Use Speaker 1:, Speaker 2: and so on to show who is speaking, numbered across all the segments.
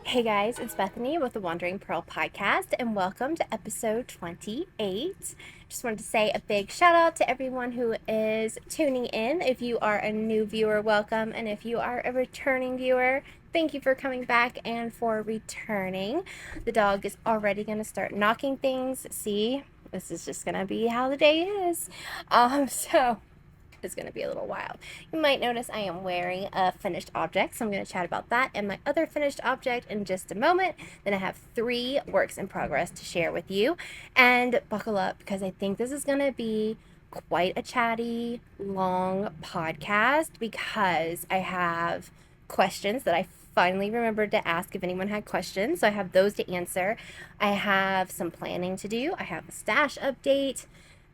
Speaker 1: Hey guys, it's Bethany with the Wandering Purl podcast, and welcome to episode 28. Just wanted to say a big shout out to everyone who is tuning in. If you are a new viewer, welcome, and if you are a returning viewer, thank you for coming back and for returning. The dog is already going to start knocking things. See, this is just going to be how the day is. So is going to be a little wild. You might notice I am wearing a finished object, so I'm going to chat about that and my other finished object in just a moment. Then I have 3 works in progress to share with you. And buckle up because I think this is going to be quite a chatty, long podcast because I have questions that I finally remembered to ask if anyone had questions. So I have those to answer. I have some planning to do. I have a stash update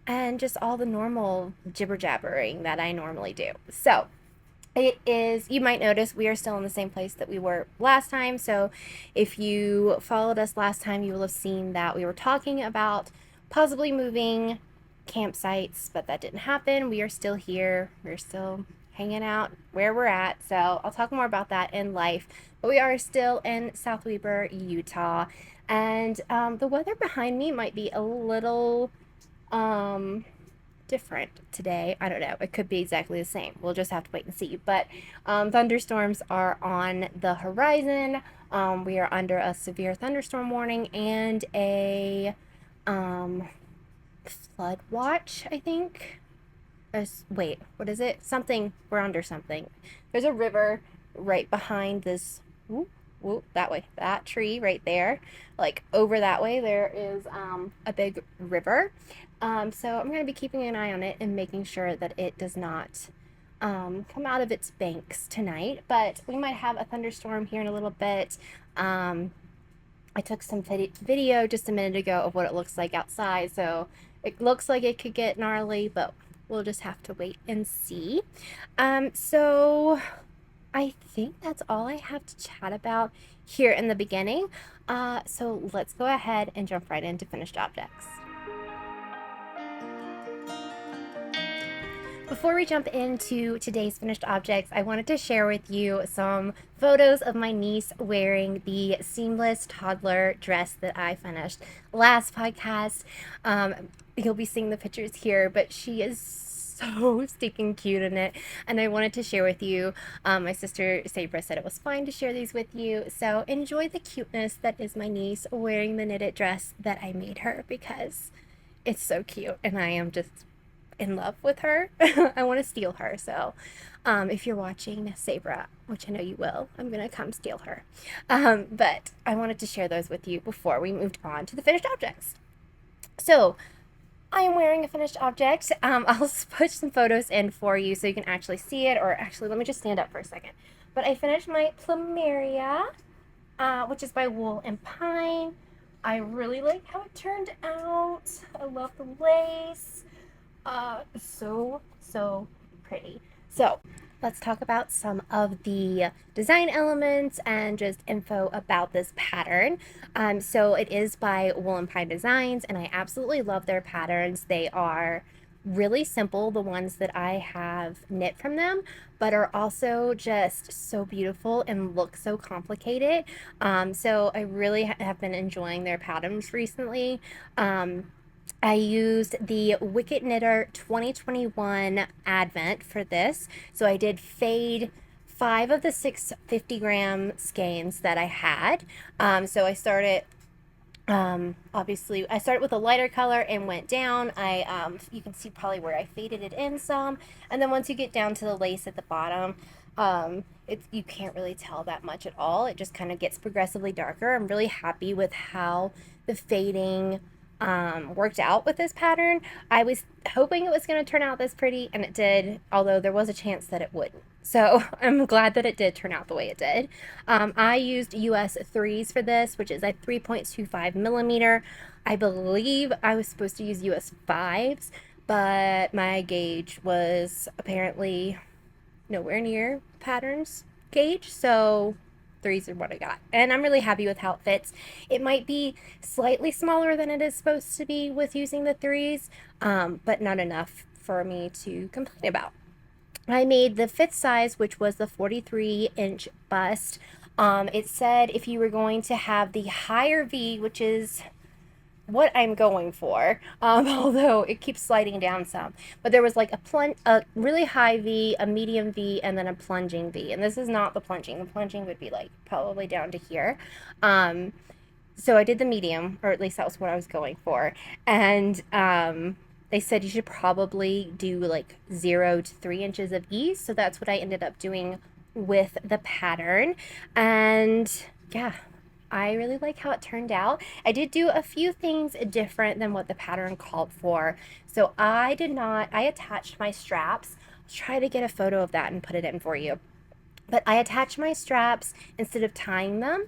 Speaker 1: and just all the normal jibber jabbering that I normally do. So it is, you might notice we are still in the same place that we were last time. So if you followed us last time, you will have seen that we were talking about possibly moving campsites, but that didn't happen. We are still here. We're still hanging out where we're at. So I'll talk more about that in life. But we are still in South Weber, Utah. And the weather behind me might be a little different today. I don't know. It could be exactly the same. We'll just have to wait and see. But thunderstorms are on the horizon. We are under a severe thunderstorm warning and a flood watch, I think. Wait, what is it? Something. We're under something. There's a river right behind this. Whoop, that way. That tree right there. Like over that way, there is a big river. So I'm going to be keeping an eye on it and making sure that it does not come out of its banks tonight. But we might have a thunderstorm here in a little bit. I took some video just a minute ago of what it looks like outside. So it looks like it could get gnarly, but we'll just have to wait and see. So I think that's all I have to chat about here in the beginning. So let's go ahead and jump right into finished objects. Before we jump into today's finished objects, I wanted to share with you some photos of my niece wearing the seamless toddler dress that I finished last podcast. You'll be seeing the pictures here, but she is so stinking cute in it, and I wanted to share with you. My sister Sabra said it was fine to share these with you, so enjoy the cuteness that is my niece wearing the knitted dress that I made her because it's so cute, and I am just in love with her. I want to steal her. So if you're watching, Sabra, which I know you will, I'm going to come steal her. But I wanted to share those with you before we moved on to the finished objects. So I am wearing a finished object. I'll put some photos in for you so you can actually see it, or actually let me just stand up for a second. But I finished my Plumeria, which is by Wool and Pine. I really like how it turned out. I love the lace. So pretty. So let's talk about some of the design elements and just info about this pattern. So it is by Wool and Pine Designs, and I absolutely love their patterns. They are really simple, the ones that I have knit from them, but are also just so beautiful and look so complicated. So I really have been enjoying their patterns recently. I used the Wicked Knittah 2021 Advent for this. So I did fade 5 of the 6 50-gram skeins that I had. So I started, obviously, I started with a lighter color and went down. You can see probably where I faded it in some. And then once you get down to the lace at the bottom, you can't really tell that much at all. It just kind of gets progressively darker. I'm really happy with how the fading worked out with this pattern. I was hoping it was going to turn out this pretty, and it did, although there was a chance that it wouldn't. So I'm glad that it did turn out the way it did. I used US 3s for this, which is a 3.25 millimeter. I believe I was supposed to use US 5s, but my gauge was apparently nowhere near pattern's gauge, so 3s are what I got, and I'm really happy with how it fits. It might be slightly smaller than it is supposed to be with using the 3s, but not enough for me to complain about. I made the 5th size, which was the 43-inch bust. It said if you were going to have the higher V, which is what I'm going for, although it keeps sliding down some, but there was like a really high V, a medium V, and then a plunging V, and this is not the plunging would be like probably down to here. So I did the medium, or at least that was what I was going for, and they said you should probably do like 0 to 3 inches of ease, so that's what I ended up doing with the pattern. And yeah, I really like how it turned out. I did do a few things different than what the pattern called for. So I attached my straps. I'll try to get a photo of that and put it in for you. But I attached my straps instead of tying them,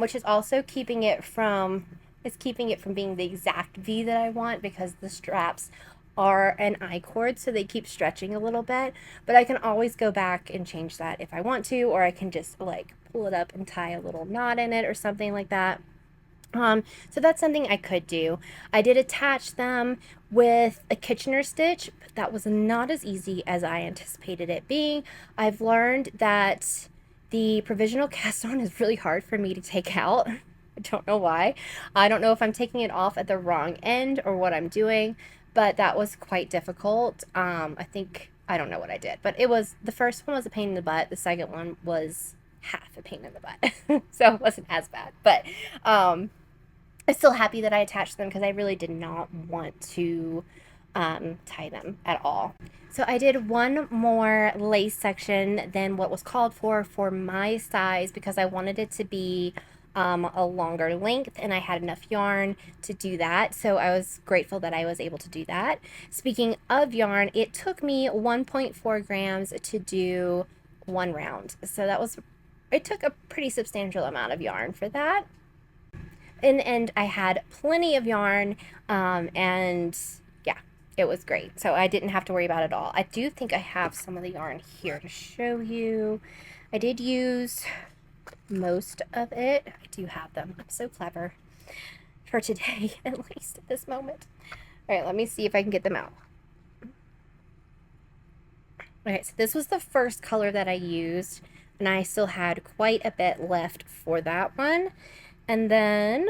Speaker 1: which is also keeping it from being the exact V that I want, because the straps are an I-cord, so they keep stretching a little bit, but I can always go back and change that if I want to, or I can just like pull it up and tie a little knot in it or something like that. So that's something I could do. I did attach them with a Kitchener stitch, but that was not as easy as I anticipated it being. I've learned that the provisional cast on is really hard for me to take out. I don't know why. I don't know if I'm taking it off at the wrong end or what I'm doing, but that was quite difficult. I don't know what I did, but the first one was a pain in the butt. The second one was half a pain in the butt. So it wasn't as bad, but I'm still happy that I attached them, because I really did not want to tie them at all. So I did one more lace section than what was called for my size, because I wanted it to be a longer length, and I had enough yarn to do that. So I was grateful that I was able to do that. Speaking of yarn, it took me 1.4 grams to do one round. So it took a pretty substantial amount of yarn for that. In the end, I had plenty of yarn, and yeah, it was great. So I didn't have to worry about it all. I do think I have some of the yarn here to show you. I did use most of it. I do have them. I'm so clever for today, at least at this moment. All right, let me see if I can get them out. Okay, so this was the first color that I used, and I still had quite a bit left for that one. And then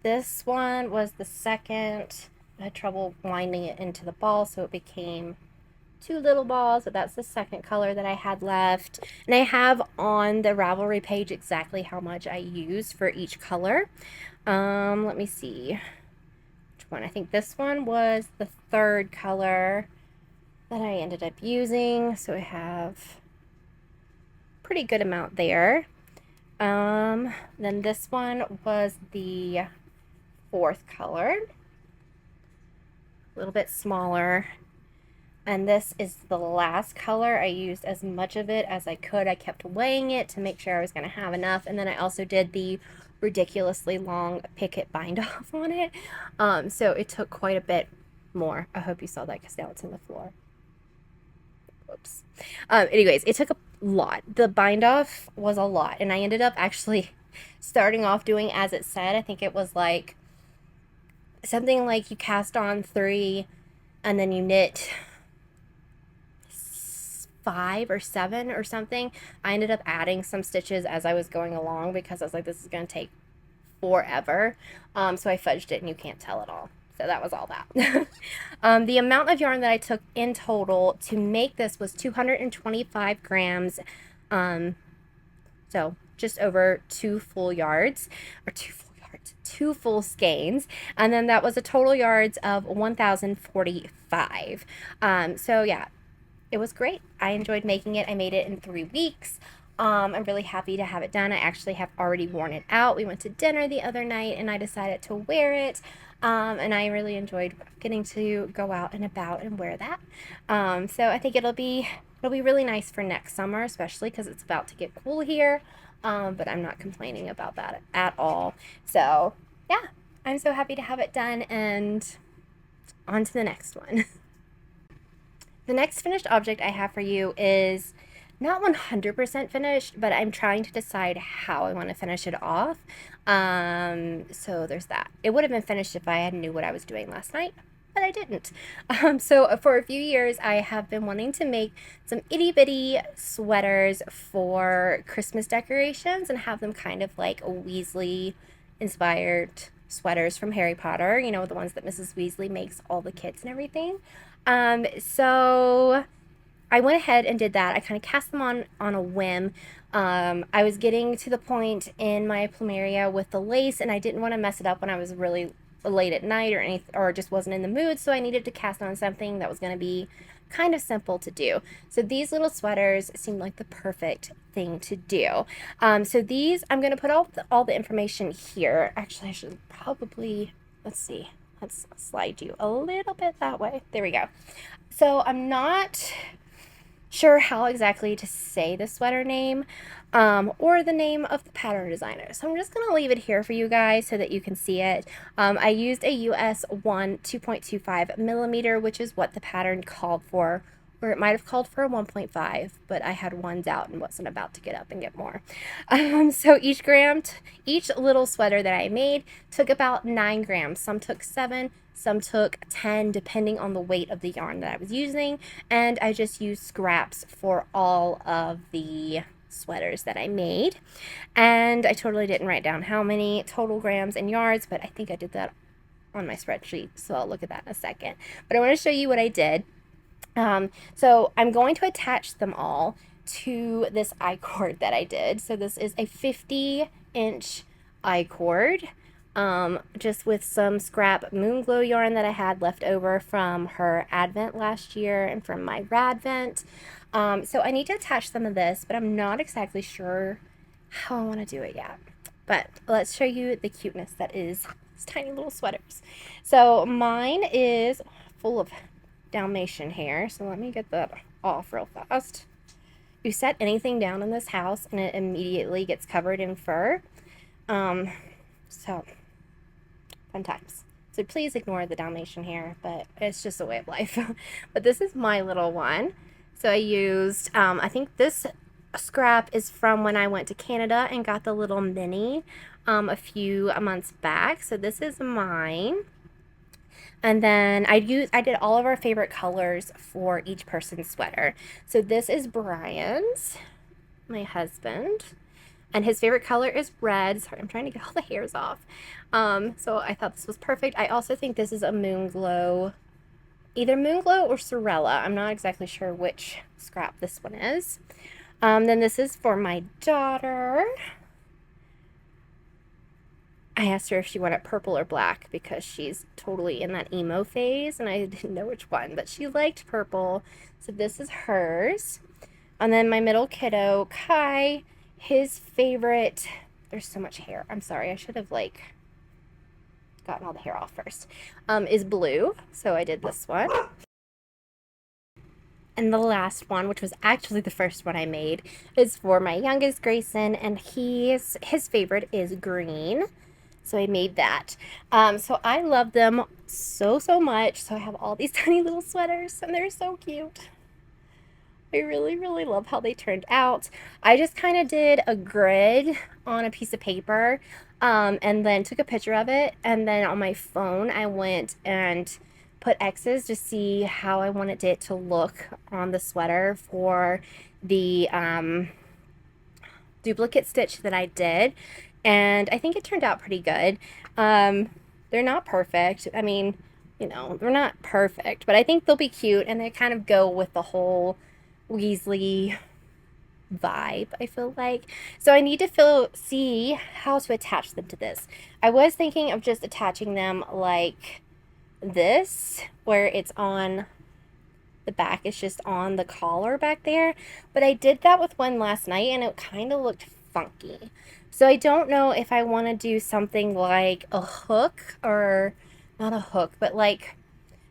Speaker 1: this one was the second. I had trouble winding it into the ball, so it became 2 little balls, but that's the second color that I had left. And I have on the Ravelry page exactly how much I used for each color. Let me see which one. I think this one was the third color that I ended up using, so I have a pretty good amount there. Then this one was the fourth color, a little bit smaller. And this is the last color. I used as much of it as I could. I kept weighing it to make sure I was going to have enough. And then I also did the ridiculously long picket bind off on it. So it took quite a bit more. I hope you saw that, because now it's on the floor. Whoops. Anyways, it took a lot. The bind off was a lot. And I ended up actually starting off doing as it said. I think it was like something like you cast on 3 and then you knit 5 or 7 or something. I ended up adding some stitches as I was going along, because I was like, this is going to take forever. So I fudged it, and you can't tell at all. So that was all that. The amount of yarn that I took in total to make this was 225 grams. So just over 2 full yards, or 2 full skeins, and then that was a total yards of 1,045. So yeah, it was great. I enjoyed making it. I made it in 3 weeks. I'm really happy to have it done. I actually have already worn it out. We went to dinner the other night, and I decided to wear it. And I really enjoyed getting to go out and about and wear that. So I think it'll be really nice for next summer, especially because it's about to get cool here. But I'm not complaining about that at all. So yeah, I'm so happy to have it done, and on to the next one. The next finished object I have for you is not 100% finished, but I'm trying to decide how I want to finish it off. So there's that. It would have been finished if I had knew what I was doing last night. but I didn't. So for a few years, I have been wanting to make some itty bitty sweaters for Christmas decorations and have them kind of like Weasley inspired sweaters from Harry Potter, you know, the ones that Mrs. Weasley makes all the kids and everything. So I went ahead and did that. I kind of cast them on a whim. I was getting to the point in my Plumeria with the lace, and I didn't want to mess it up when I was really late at night or just wasn't in the mood, so I needed to cast on something that was going to be kind of simple to do. So these little sweaters seemed like the perfect thing to do. So these, I'm going to put all the information here. Actually, I should probably, let's see. Let's slide you a little bit that way. There we go. So I'm not sure how exactly to say the sweater name or the name of the pattern designer. So I'm just going to leave it here for you guys so that you can see it. I used a US 1 2.25 millimeter, which is what the pattern called for, or it might have called for a 1.5, but I had ones out and wasn't about to get up and get more. So each little sweater that I made took about 9 grams. Some took 7, some took 10, depending on the weight of the yarn that I was using. And I just used scraps for all of the sweaters that I made. And I totally didn't write down how many total grams and yards, but I think I did that on my spreadsheet, so I'll look at that in a second. But I want to show you what I did. So I'm going to attach them all to this I-cord that I did. So this is a 50-inch I-cord, just with some scrap Moonglow yarn that I had left over from her Advent last year and from my Radvent. So I need to attach some of this, but I'm not exactly sure how I want to do it yet. But let's show you the cuteness that is these tiny little sweaters. So mine is full of Dalmatian hair, so let me get that off real fast. You set anything down in this house and it immediately gets covered in fur. So fun times. So please ignore the Dalmatian hair, but it's just a way of life. But this is my little one. So I used, I think this scrap is from when I went to Canada and got the little mini a few months back. So this is mine. And then I did all of our favorite colors for each person's sweater. So this is Brian's, my husband, and his favorite color is red. Sorry, I'm trying to get all the hairs off. So I thought this was perfect. I also think this is a Moonglow, either Moonglow or Sorella. I'm not exactly sure which scrap this one is. Then this is for my daughter. I asked her if she wanted purple or black because she's totally in that emo phase and I didn't know which one, but she liked purple. So this is hers. And then my middle kiddo, Kai, his favorite, there's so much hair. I'm sorry, I should have like gotten all the hair off first, is blue. So I did this one. And the last one, which was actually the first one I made, is for my youngest Greyson, and his favorite is green. So I made that. So I love them so much. So I have all these tiny little sweaters and they're so cute. I really love how they turned out. I just kind of did a grid on a piece of paper and then took a picture of it. And then on my phone, I went and put X's to see how I wanted it to look on the sweater for the duplicate stitch that I did. And I think it turned out pretty good. They're not perfect. I mean, you know, they're not perfect, but I think they'll be cute and they kind of go with the whole Weasley vibe, I feel like. So I need to see how to attach them to this. I was thinking of just attaching them like this, where it's on the back, it's just on the collar back there, but I did that with one last night and it kind of looked funky. So I don't know if I want to do something like a hook, or not a hook, but like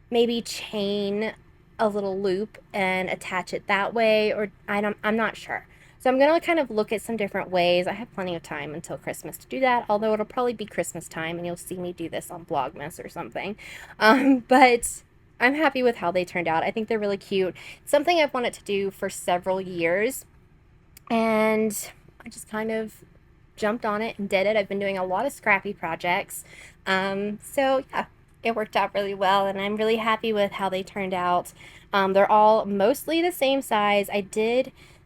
Speaker 1: maybe chain a little loop and attach it that way, or I'm not sure. So I'm going to kind of look at some different ways. I have plenty of time until Christmas to do that, although it'll probably be Christmas time and you'll see me do this on Vlogmas or something. But I'm happy with how they turned out. I think they're really cute. It's something I've wanted to do for several years, and I just kind of jumped on it and did it. I've been doing a lot of scrappy projects. So yeah, it worked out really well, and I'm really happy with how they turned out. They're all mostly the same size.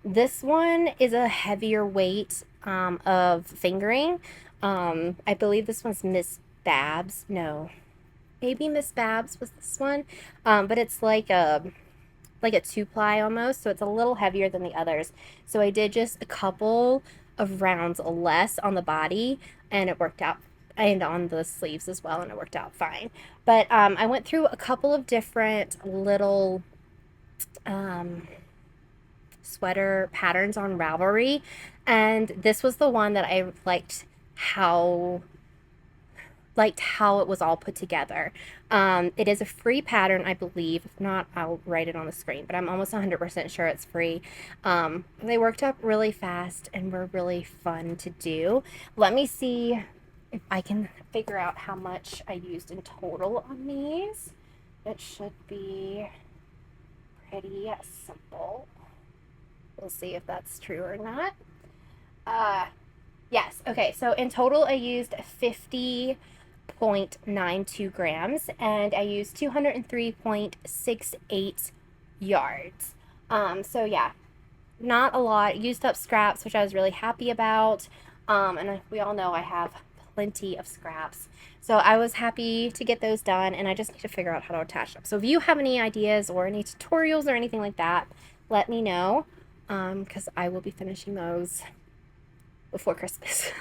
Speaker 1: This one is a heavier weight of fingering. I believe this one's Miss Babs. No, maybe Miss Babs was this one. But it's like a 2-ply almost, so it's a little heavier than the others. So I did just a couple of rounds less on the body, and it worked out, and on the sleeves as well, and it worked out fine. But I went through a couple of different little sweater patterns on Ravelry, and this was the one that I how it was all put together. It is a free pattern, I believe. If not, I'll write it on the screen, but I'm almost 100% sure it's free. They worked up really fast and were really fun to do. Let me see if I can figure out how much I used in total on these. It should be pretty simple. We'll see if that's true or not. Yes, okay, so in total I used 50.92 grams, and I used 203.68 yards. So yeah, not a lot. Used up scraps, which I was really happy about. And we all know I have plenty of scraps. So I was happy to get those done, and I just need to figure out how to attach them. So if you have any ideas or any tutorials or anything like that, let me know, because I will be finishing those before Christmas.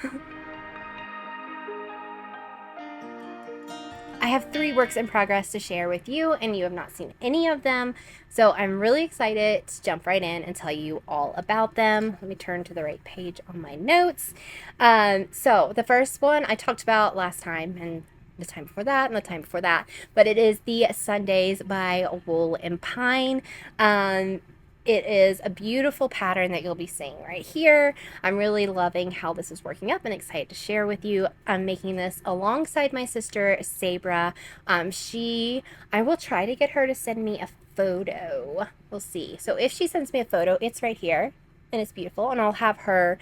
Speaker 1: I have 3 works in progress to share with you, and you have not seen any of them, so I'm really excited to jump right in and tell you all about them. Let me turn to the right page on my notes. So the first one I talked about last time, and the time before that, and the time before that, but it is the Sundaze by Wool and Pine. It is a beautiful pattern that you'll be seeing right here. I'm really loving how this is working up and excited to share with you. I'm making this alongside my sister, Sabra. I will try to get her to send me a photo. We'll see. So if she sends me a photo, it's right here, and it's beautiful. And I'll have her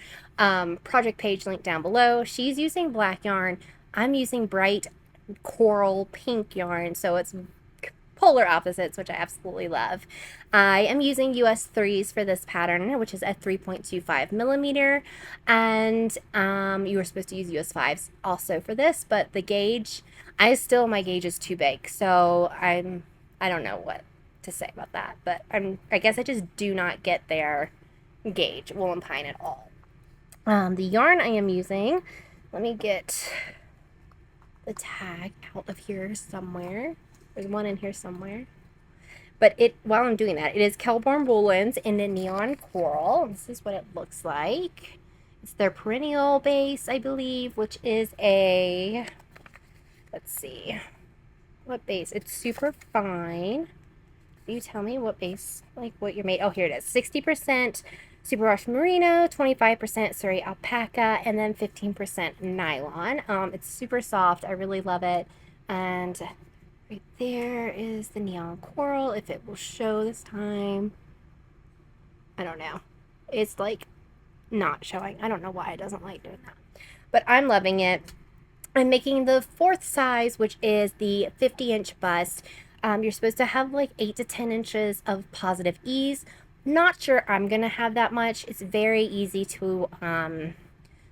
Speaker 1: project page linked down below. She's using black yarn. I'm using bright coral pink yarn, so it's polar opposites, which I absolutely love. I am using US 3s for this pattern, which is at 3.25 millimeter, and you were supposed to use US 5s also for this, but the gauge, my gauge is too big, so I don't know what to say about that, but I guess I just do not get their gauge, Wool and Pine, at all. The yarn I am using, let me get the tag out of here somewhere. There's one in here somewhere. But while I'm doing that, it is Kelborn Woolens in the neon coral. This is what it looks like. It's their perennial base, I believe, which is let's see, what base? It's super fine. You tell me what base, what you're made. Oh, here it is. 60% superwash merino, 25% Surrey alpaca, and then 15% nylon. It's super soft. I really love it. And right there is the neon coral, if it will show this time. I don't know. It's not showing. I don't know why it doesn't like doing that. But I'm loving it. I'm making the 4th size, which is the 50-inch bust. You're supposed to have 8 to 10 inches of positive ease. Not sure I'm going to have that much. It's very easy to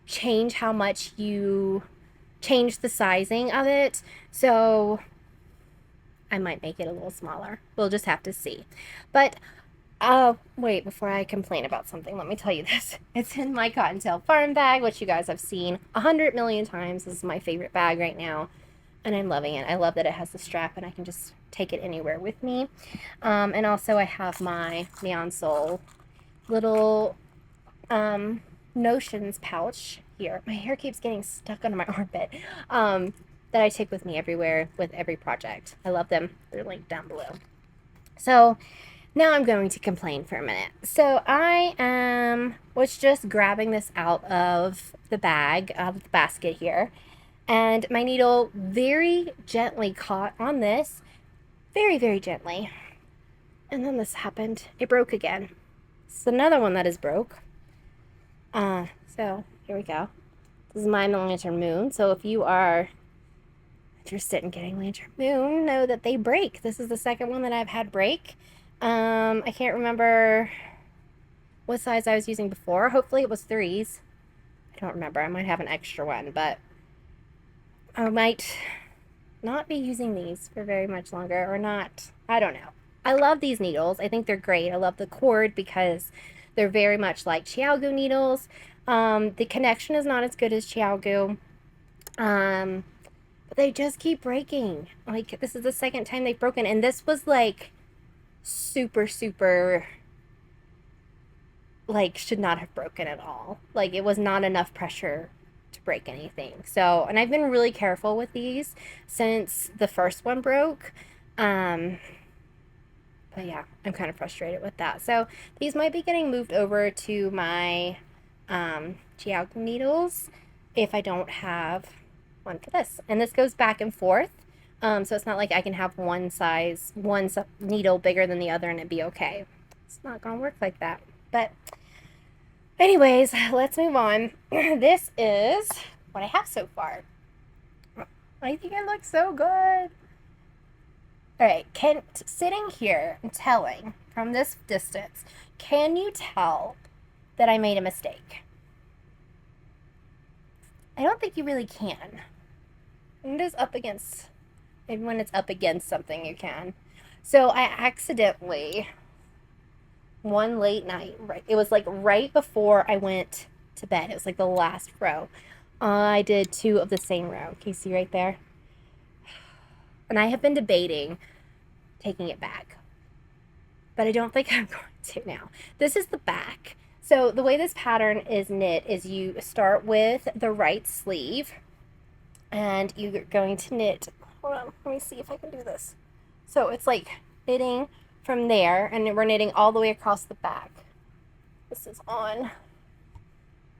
Speaker 1: change how much you change the sizing of it. So I might make it a little smaller. We'll just have to see. But wait, before I complain about something, let me tell you this. It's in my Cottontail Farm bag, which you guys have seen 100 million times. This is my favorite bag right now, and I'm loving it. I love that it has the strap, and I can just take it anywhere with me. And also I have my NeonSol little notions pouch here. My hair keeps getting stuck under my armpit. That I take with me everywhere with every project. I love them. They're linked down below. So now I'm going to complain for a minute. So I was just grabbing this out of the bag, out of the basket here, and my needle very gently caught on this, very, very gently. And then this happened. It broke again. It's another one that is broke. So here we go. This is my miniature moon. So if you are interested in getting Lantern Moon know that they break. This is the second one that I've had break. I can't remember what size I was using before. Hopefully it was 3s. I don't remember. I might have an extra one, but I might not be using these for very much longer, or not. I don't know. I love these needles. I think they're great. I love the cord because they're very much like Chiaogu needles. The connection is not as good as Chiaogu. But they just keep breaking. Like, this is the second time they've broken, and this was like super, super, like, should not have broken at all. Like, it was not enough pressure to break anything. So, and I've been really careful with these since the first one broke. But yeah, I'm kind of frustrated with that. So these might be getting moved over to my Chiaogu needles if I don't have one for this. And this goes back and forth. So it's not like I can have one needle bigger than the other and it'd be okay. It's not gonna work like that. But anyways, let's move on. This is what I have so far. I think it looks so good. All right, sitting here and telling from this distance, can you tell that I made a mistake? I don't think you really can. When it's up against something, you can. So I accidentally, one late night, it was like right before I went to bed. It was like the last row. I did 2 of the same row. Can you see right there? And I have been debating taking it back, but I don't think I'm going to now. This is the back. So the way this pattern is knit is you start with the right sleeve and you're going to knit, hold on, let me see if I can do this. So it's like knitting from there, and we're knitting all the way across the back. This is on,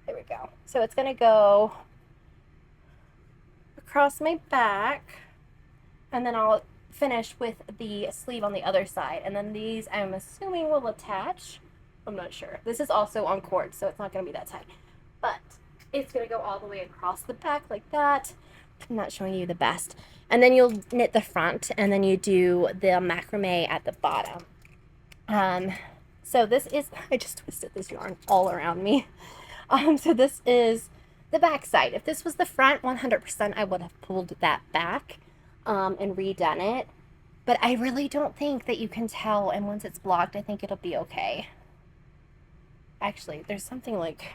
Speaker 1: there we go. So it's gonna go across my back, and then I'll finish with the sleeve on the other side, and then these I'm assuming will attach. I'm not sure. This is also on cord, so it's not going to be that tight, but it's going to go all the way across the back like that. I'm not showing you the best. And then you'll knit the front, and then you do the macrame at the bottom. So this is, I just twisted this yarn all around me. So this is the back side. If this was the front, 100% I would have pulled that back and redone it. But I really don't think that you can tell, and once it's blocked, I think it'll be okay. Actually, there's something like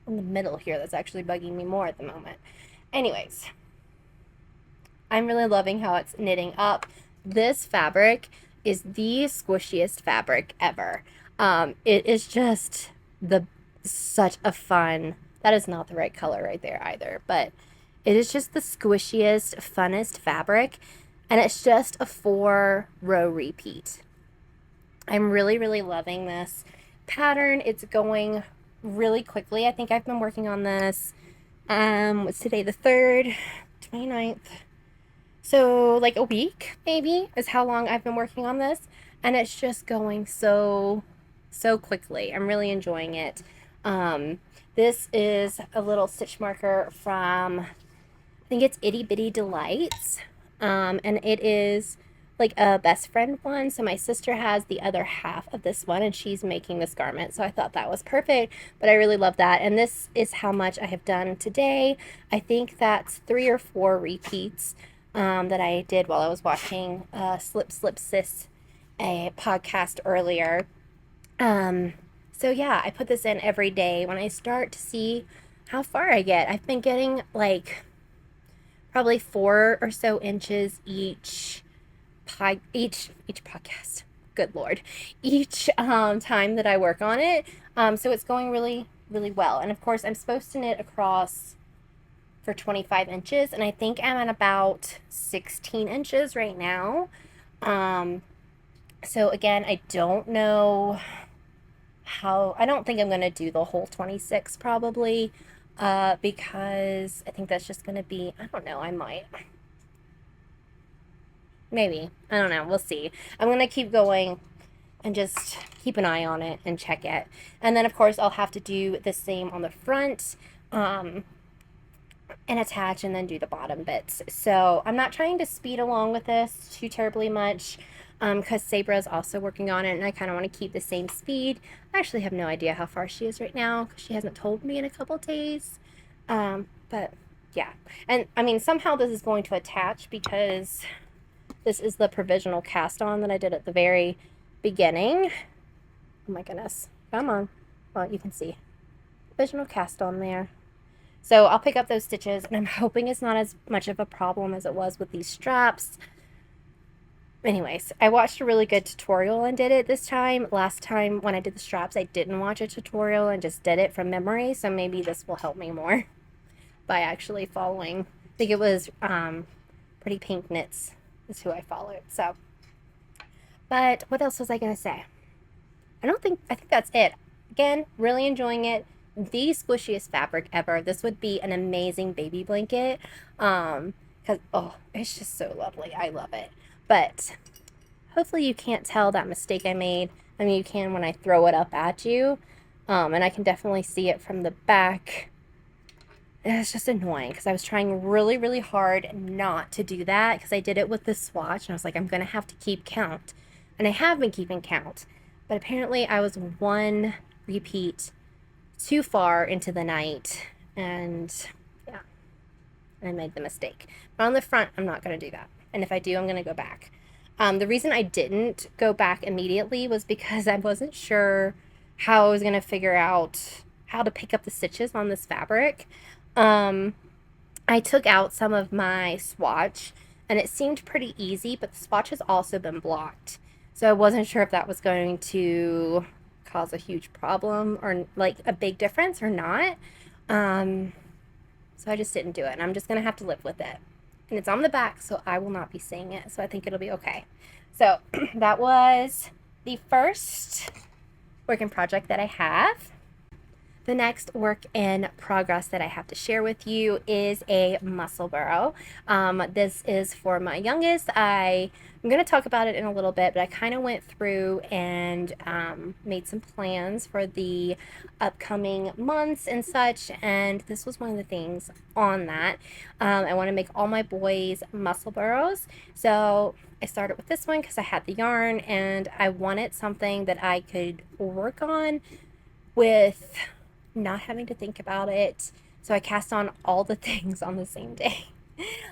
Speaker 1: in the middle here that's actually bugging me more at the moment. Anyways, I'm really loving how it's knitting up. This fabric is the squishiest fabric ever. It is just such a fun, that is not the right color right there either, but it is just the squishiest, funnest fabric, and it's just a 4-row repeat. I'm really, really loving this pattern. It's going really quickly. I think I've been working on this, what's today, the 3rd, 29th. So like a week maybe is how long I've been working on this, and it's just going so quickly. I'm really enjoying it. This is a little stitch marker from, I think it's Itty Bitty Delights, and it is like a best friend one. So my sister has the other half of this one, and she's making this garment, so I thought that was perfect. But I really love that, and this is how much I have done today. I think that's 3 or 4 repeats that I did while I was watching Slip Sis, a podcast earlier. So yeah, I put this in every day when I start to see how far I get. I've been getting like probably 4 or so inches each podcast. Good Lord. Each time that I work on it. So it's going really, really well. And of course, I'm supposed to knit across for 25 inches, and I think I'm at about 16 inches right now. So again, I don't know how, I don't think I'm going to do the whole 26 probably, because I think that's just going to be, I don't know, I might. Maybe. I don't know. We'll see. I'm going to keep going and just keep an eye on it and check it. And then, of course, I'll have to do the same on the front. and attach and then do the bottom bits. So I'm not trying to speed along with this too terribly much because Sabra is also working on it and I kind of want to keep the same speed. I actually have no idea how far she is right now because she hasn't told me in a couple days. But yeah, and I mean somehow this is going to attach because this is the provisional cast on that I did at the very beginning. Oh my goodness, come on. Well, you can see provisional cast on there. So I'll pick up those stitches, and I'm hoping it's not as much of a problem as it was with these straps. Anyways, I watched a really good tutorial and did it this time. Last time when I did the straps, I didn't watch a tutorial and just did it from memory, so maybe this will help me more by actually following. I think it was Pretty Pink Knits is who I followed. So, but what else was I going to say? I think that's it. Again, really enjoying it. The squishiest fabric ever. This would be an amazing baby blanket because oh, it's just so lovely. I love it. But hopefully you can't tell that mistake I made. I mean, you can when I throw it up at you, and I can definitely see it from the back. It's just annoying because I was trying really, really hard not to do that because I did it with the swatch and I was like, I'm gonna have to keep count, and I have been keeping count, but apparently I was one repeat too far into the night, and yeah, I made the mistake. But on the front, I'm not going to do that. And if I do, I'm going to go back. The reason I didn't go back immediately was because I wasn't sure how I was going to figure out how to pick up the stitches on this fabric. I took out some of my swatch, and it seemed pretty easy, but the swatch has also been blocked. So I wasn't sure if that was going to cause a huge problem or like a big difference or not. So I just didn't do it, and I'm just gonna have to live with it. And it's on the back, so I will not be seeing it, so I think it'll be okay. So that was the first work in project that I have. The next work in progress that I have to share with you is a Musselburgh. This is for my youngest. I'm going to talk about it in a little bit, but I kind of went through and made some plans for the upcoming months and such, and this was one of the things on that. I want to make all my boys Musselburghs, so I started with this one because I had the yarn, and I wanted something that I could work on with not having to think about it. So I cast on all the things on the same day.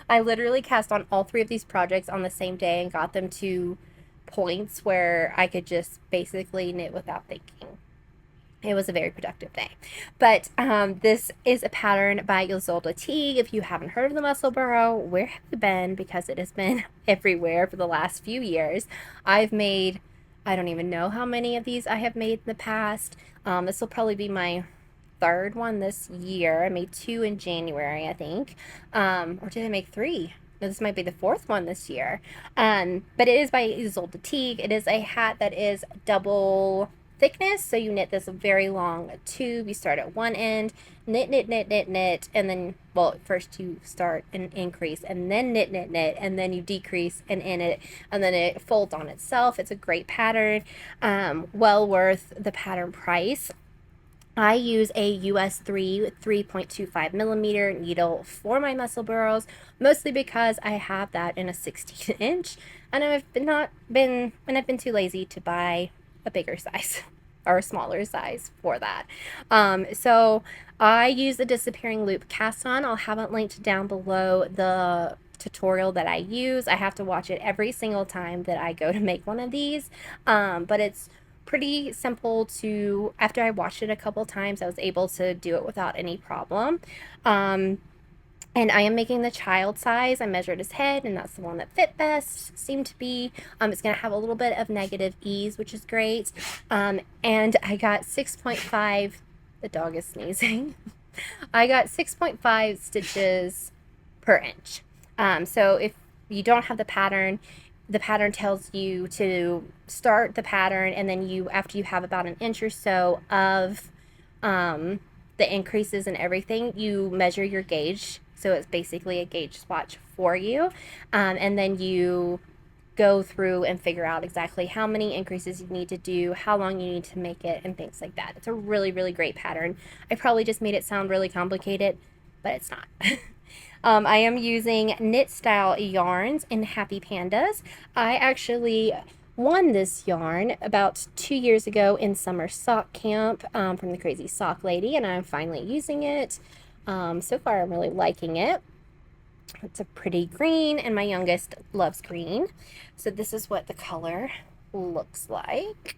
Speaker 1: I literally cast on all 3 of these projects on the same day and got them to points where I could just basically knit without thinking. It was a very productive day. But this is a pattern by Isolde Teague. If you haven't heard of the Musselburgh, where have you been? Because it has been everywhere for the last few years. I've made, I don't even know how many of these I have made in the past. This will probably be my 3rd one this year. I made 2 in January, I think. Or did I make 3? No, this might be the 4th one this year. But it is by Isolde Teague. It is a hat that is double thickness, so you knit this very long tube. You start at one end, knit, knit, knit, knit, knit, and then, well, first you start an increase, and then knit, knit, knit, and then you decrease and in it, and then it folds on itself. It's a great pattern, well worth the pattern price. I use a US 3.25 millimeter needle for my Musselburghs, mostly because I have that in a 16 inch, and I've been too lazy to buy a bigger size or a smaller size for that. So I use the disappearing loop cast on. I'll have it linked down below the tutorial that I use. I have to watch it every single time that I go to make one of these, but it's pretty simple to, after I watched it a couple times, I was able to do it without any problem. And I am making the child size. I measured his head, and that's the one that fit best, seemed to be. It's going to have a little bit of negative ease, which is great. And I got 6.5, the dog is sneezing. I got 6.5 stitches per inch. So if you don't have the pattern tells you to start the pattern, and then you, after you have about an inch or so of the increases and everything, you measure your gauge. So it's basically a gauge swatch for you. And then you go through and figure out exactly how many increases you need to do, how long you need to make it, and things like that. It's a really, really great pattern. I probably just made it sound really complicated. but it's not. I am using knit style yarns in Happy Pandas. I actually won this yarn about 2 years ago in summer sock camp from the Crazy Sock Lady, and I'm finally using it. So far I'm really liking it. It's a pretty green, and my youngest loves green. So this is what the color looks like.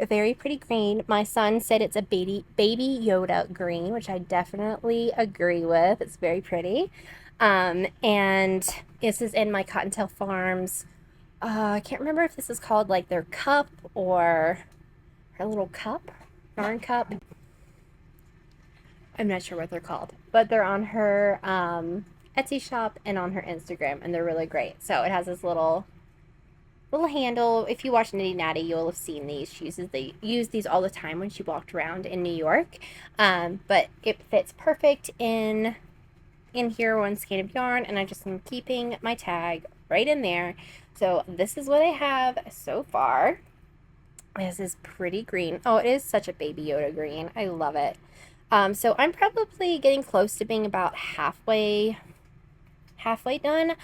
Speaker 1: A very pretty green. My son said it's a baby Yoda green, which I definitely agree with. It's very pretty. And this is in my Cottontail Farms. I can't remember if this is called like their cup or her little cup, yarn cup. I'm not sure what they're called, but they're on her Etsy shop and on her Instagram, and they're really great. So it has this little handle. If you watch Nitty Natty, you'll have seen these. She used these all the time when she walked around in New York. But it fits perfect in here, one skein of yarn, and I just am keeping my tag right in there. So this is what I have so far. This is pretty green. Oh, it is such a baby Yoda green. I love it. So I'm probably getting close to being about halfway done.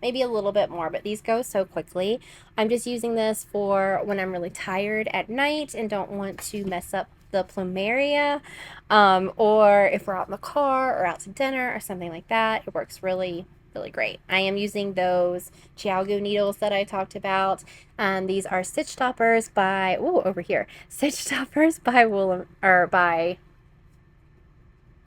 Speaker 1: Maybe a little bit more, but these go so quickly. I'm just using this for when I'm really tired at night and don't want to mess up the Plumeria, or if we're out in the car or out to dinner or something like that. It works really great. I am using those Chiaogu needles that I talked about. These are Stitch Stoppers by Stitch Stoppers by by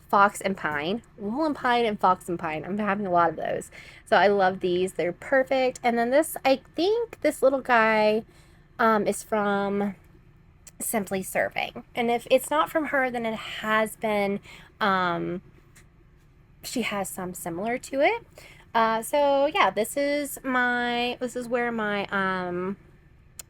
Speaker 1: Fox and Pine. Wool and Pine and Fox and Pine. I'm having a lot of those. So I love these. They're perfect. And then this, I think this little guy is from Simply Serving. And if it's not from her, then it has been, she has some similar to it. So yeah, this is where my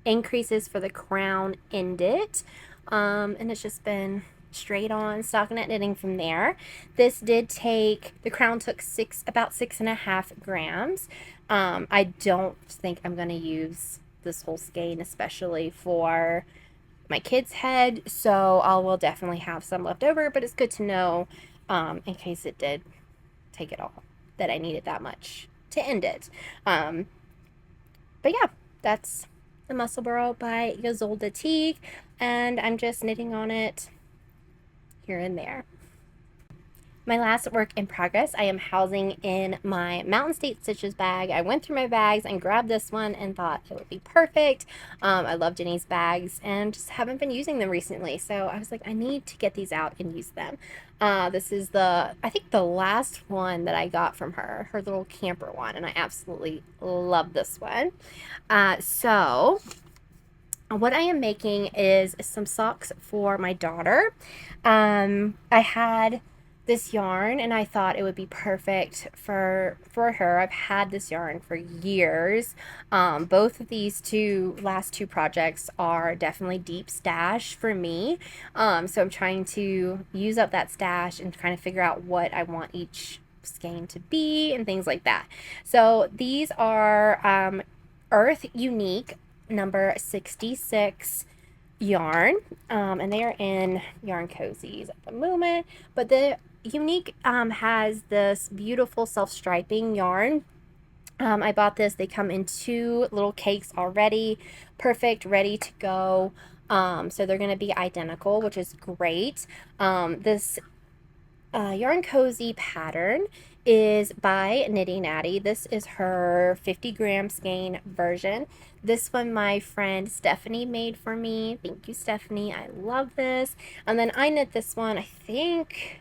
Speaker 1: increases for the crown ended. And it's just been straight on stockinette knitting from there. This did take, the crown took about 6.5 grams. I don't think I'm going to use this whole skein, especially for my kid's head, so I will definitely have some left over, but it's good to know in case it did take it all, that I needed that much to end it. But yeah, that's the Musselburgh by Ysolda Teague, and I'm just knitting on it here and there. My last work in progress, I am housing in my Mountain State Stitches bag. I went through my bags and grabbed this one and thought it would be perfect. I love Jenny's bags and just haven't been using them recently. So I was like, I need to get these out and use them. This is I think the last one that I got from her little camper one, and I absolutely love this one. So what I am making is some socks for my daughter. I had this yarn and I thought it would be perfect for her. I've had this yarn for years. Both of these last two projects are definitely deep stash for me. So I'm trying to use up that stash and trying to figure out what I want each skein to be and things like that. So these are Urth Uneek number 66 yarn, and they are in Yarn Cozies at the moment, but the Uneek has this beautiful self-striping yarn. I bought this. They come in 2 little cakes already, perfect, ready to go. So they're going to be identical, which is great. This Yarn Cozy pattern is by Nitty Natty. This is her 50-gram skein version. This one my friend Stephanie made for me. Thank you, Stephanie. I love this. And then I knit this one, I think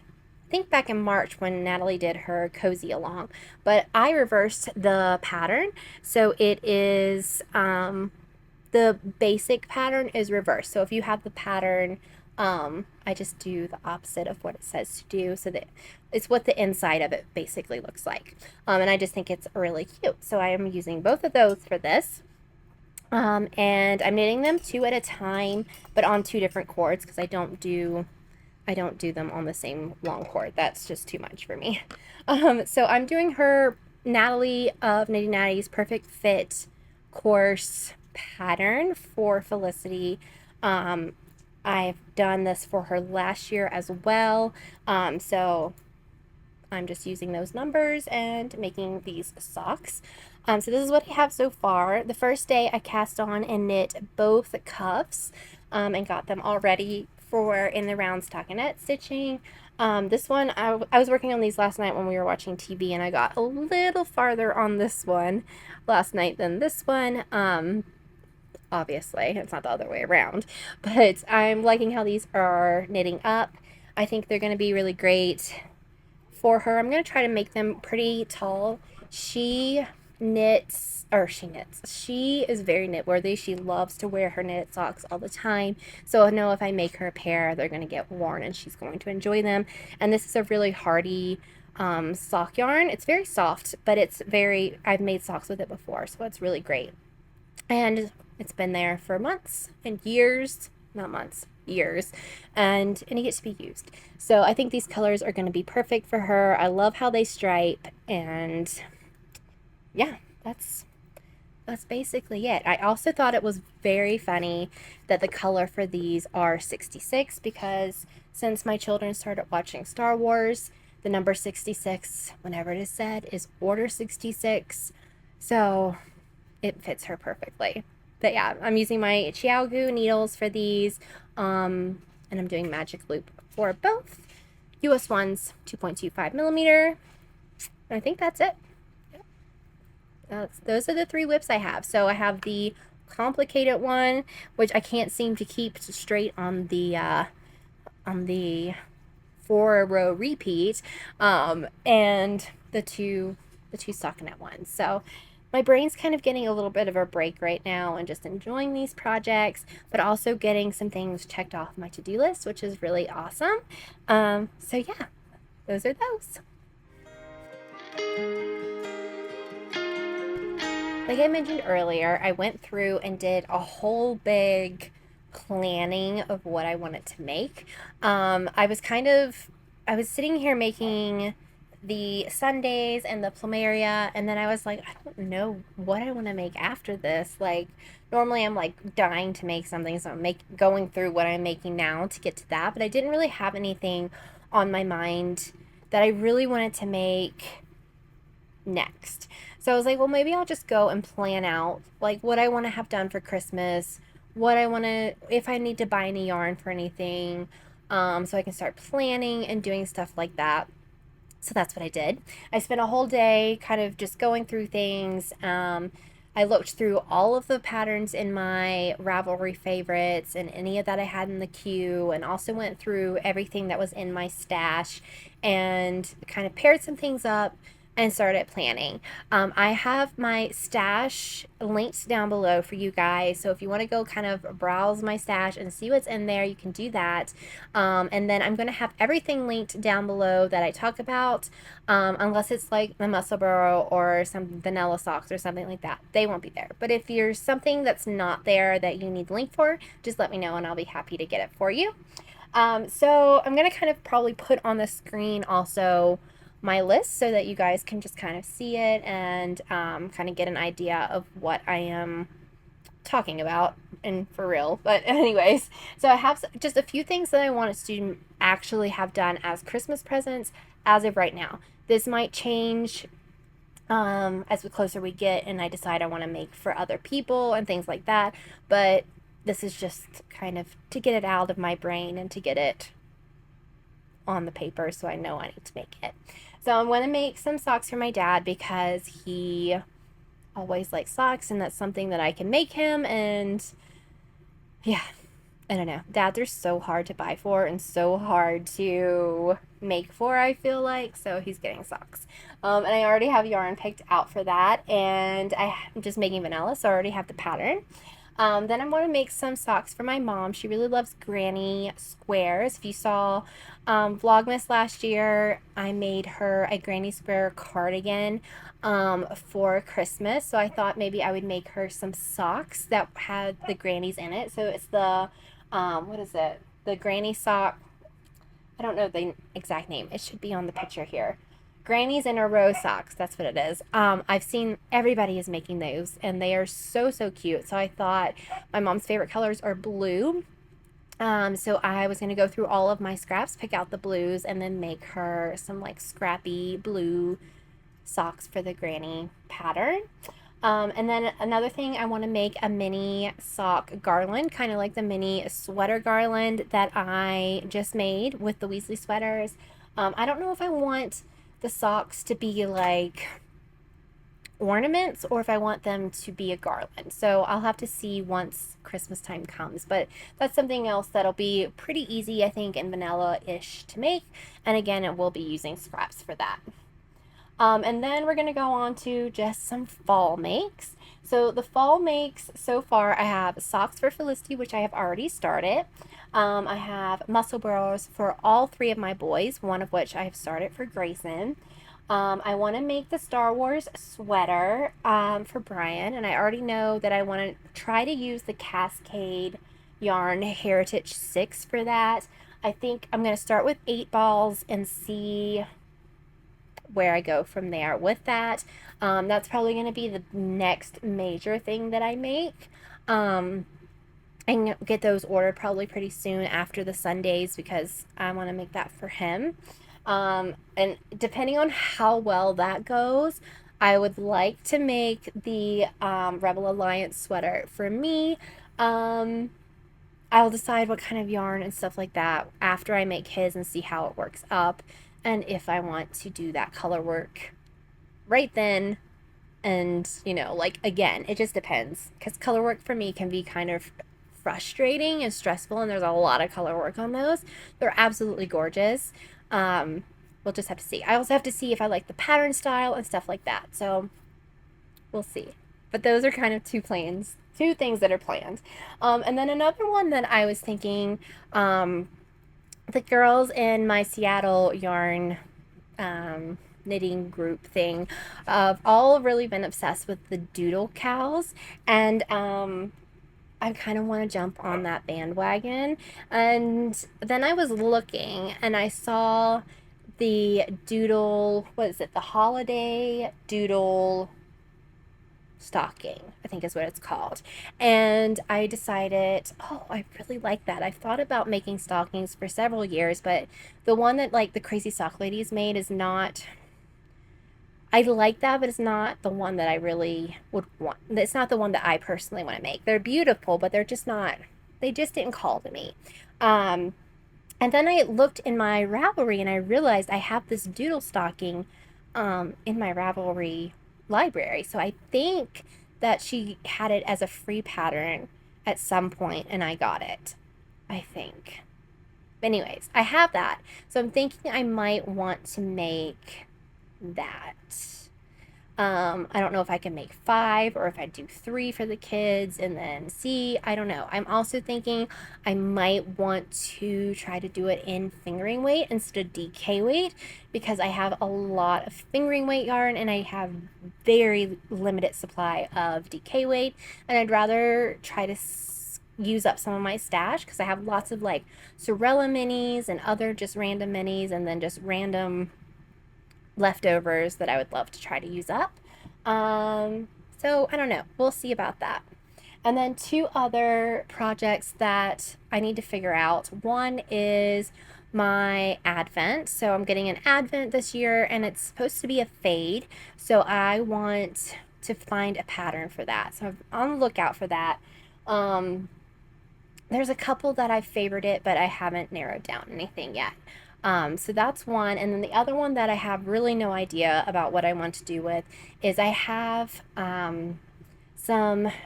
Speaker 1: back in March when Natalie did her cozy along, but I reversed the pattern, so it is the basic pattern is reversed. So if you have the pattern, I just do the opposite of what it says to do, so that it's what the inside of it basically looks like. And I just think it's really cute, so I am using both of those for this. And I'm knitting them 2 at a time, but on 2 different cords, because I don't do them on the same long cord. That's just too much for me. So I'm doing her Natalie of Nitty Natty's Perfect Fit course pattern for Felicity. I've done this for her last year as well. So I'm just using those numbers and making these socks. So this is what I have so far. The first day I cast on and knit both cuffs and got them all ready for in the round stockinette stitching. This one, I was working on these last night when we were watching TV, and I got a little farther on this one last night than this one. Obviously, it's not the other way around, but I'm liking how these are knitting up. I think they're going to be really great for her. I'm going to try to make them pretty tall. She is very knit worthy. She loves to wear her knitted socks all the time. So I know if I make her a pair, they're going to get worn and she's going to enjoy them. And this is a really hardy sock yarn. It's very soft, but I've made socks with it before, so it's really great. And it's been there for months and years, not months, years, and it gets to be used. So I think these colors are going to be perfect for her. I love how they stripe, and yeah, that's basically it. I also thought it was very funny that the color for these are 66, because since my children started watching Star Wars, the number 66, whenever it is said, is Order 66. So it fits her perfectly. But yeah, I'm using my Chiaogu needles for these, and I'm doing magic loop for both. US ones, 2.25 millimeter. I think that's it. Those are the 3 whips I have. So I have the complicated one, which I can't seem to keep straight on the 4-row repeat, and the two stockinette ones. So my brain's kind of getting a little bit of a break right now and just enjoying these projects, but also getting some things checked off my to-do list, which is really awesome. So yeah, those are those. Like I mentioned earlier, I went through and did a whole big planning of what I wanted to make. I was sitting here making the Sundaze and the Plumeria, and then I was like, I don't know what I want to make after this. Like, normally I'm like dying to make something, so I'm going through what I'm making now to get to that, but I didn't really have anything on my mind that I really wanted to make next. So I was like, well, maybe I'll just go and plan out like what I want to have done for Christmas, if I need to buy any yarn for anything, so I can start planning and doing stuff like that. So that's what I did. I spent a whole day kind of just going through things. I looked through all of the patterns in my Ravelry favorites and any of that I had in the queue, and also went through everything that was in my stash and kind of paired some things up and started planning. I have my stash linked down below for you guys, so if you want to go kind of browse my stash and see what's in there, you can do that. And then I'm going to have everything linked down below that I talk about, unless it's like the Musselburgh or some vanilla socks or something like that. They won't be there. But if there's something that's not there that you need the link for, just let me know and I'll be happy to get it for you. So I'm going to kind of probably put on the screen also my list so that you guys can just kind of see it and kind of get an idea of what I am talking about, and for real. But anyways, so I have just a few things that I wanted to actually have done as Christmas presents as of right now. This might change as the closer we get and I decide I want to make for other people and things like that, but this is just kind of to get it out of my brain and to get it on the paper so I know I need to make it. So I'm going to make some socks for my dad because he always likes socks, and that's something that I can make him. And yeah, I don't know. Dads are so hard to buy for and so hard to make for, I feel like. So he's getting socks. And I already have yarn picked out for that. And I'm just making vanilla, so I already have the pattern. Then I'm going to make some socks for my mom. She really loves granny squares. If you saw Vlogmas last year, I made her a granny square cardigan for Christmas. So I thought maybe I would make her some socks that had the grannies in it. So it's the, what is it? The granny sock. I don't know the exact name. It should be on the picture here. Grannies in a row socks, that's what it is. I've seen everybody is making those, and they are so, so cute. So I thought my mom's favorite colors are blue So I was going to go through all of my scraps, pick out the blues, and then make her some like scrappy blue socks for the granny pattern. And then another thing, I want to make a mini sock garland, kind of like the mini sweater garland that I just made with the Weasley sweaters. I don't know if I want the socks to be like ornaments or if I want them to be a garland. So I'll have to see once Christmas time comes. But that's something else that'll be pretty easy, I think, and vanilla-ish to make. And again, it will be using scraps for that. And then we're going to go on to just some fall makes. So the fall makes so far, I have socks for Felicity, which I have already started. I have Musselburghs for all three of my boys, one of which I have started for Greyson. I want to make the Star Wars sweater for Brian, and I already know that I want to try to use the Cascade yarn Heritage 6 for that. I think I'm going to start with 8 balls and see where I go from there with that. That's probably going to be the next major thing that I make. And get those ordered probably pretty soon after the Sundaze because I want to make that for him. And depending on how well that goes, I would like to make the Rebel Alliance sweater for me. I'll decide what kind of yarn and stuff like that after I make his and see how it works up and if I want to do that color work right then. And, you know, like, again, it just depends because color work for me can be kind of frustrating and stressful, and there's a lot of color work on those. They're absolutely gorgeous. We'll just have to see. I also have to see if I like the pattern style and stuff like that. So we'll see. But those are kind of two things that are planned. And then another one that I was thinking, the girls in my Seattle yarn knitting group thing have all really been obsessed with the doodle cows, and I kind of want to jump on that bandwagon. And then I was looking and I saw the doodle, what is it, the holiday doodle stocking, I think is what it's called. And I decided, oh, I really like that. I've thought about making stockings for several years, but the one that like the Crazy Sock Ladies made is not, I like that, but it's not the one that I really would want. It's not the one that I personally want to make. They're beautiful, but they're just not, they just didn't call to me. And then I looked in my Ravelry and I realized I have this doodle stocking in my Ravelry library. So I think that she had it as a free pattern at some point and I got it, I think. But anyways, I have that. So I'm thinking I might want to make that. I don't know if I can make 5 or if I do 3 for the kids and then see. I don't know. I'm also thinking I might want to try to do it in fingering weight instead of DK weight because I have a lot of fingering weight yarn and I have very limited supply of DK weight, and I'd rather try to use up some of my stash because I have lots of like Sorella minis and other just random minis and then just random leftovers that I would love to try to use up. So I don't know. We'll see about that. And then 2 other projects that I need to figure out. One is my advent. So I'm getting an advent this year and it's supposed to be a fade. So I want to find a pattern for that. So I'm on the lookout for that. There's a couple that I've favored it, but I haven't narrowed down anything yet. So that's one. And then the other one that I have really no idea about what I want to do with is I have I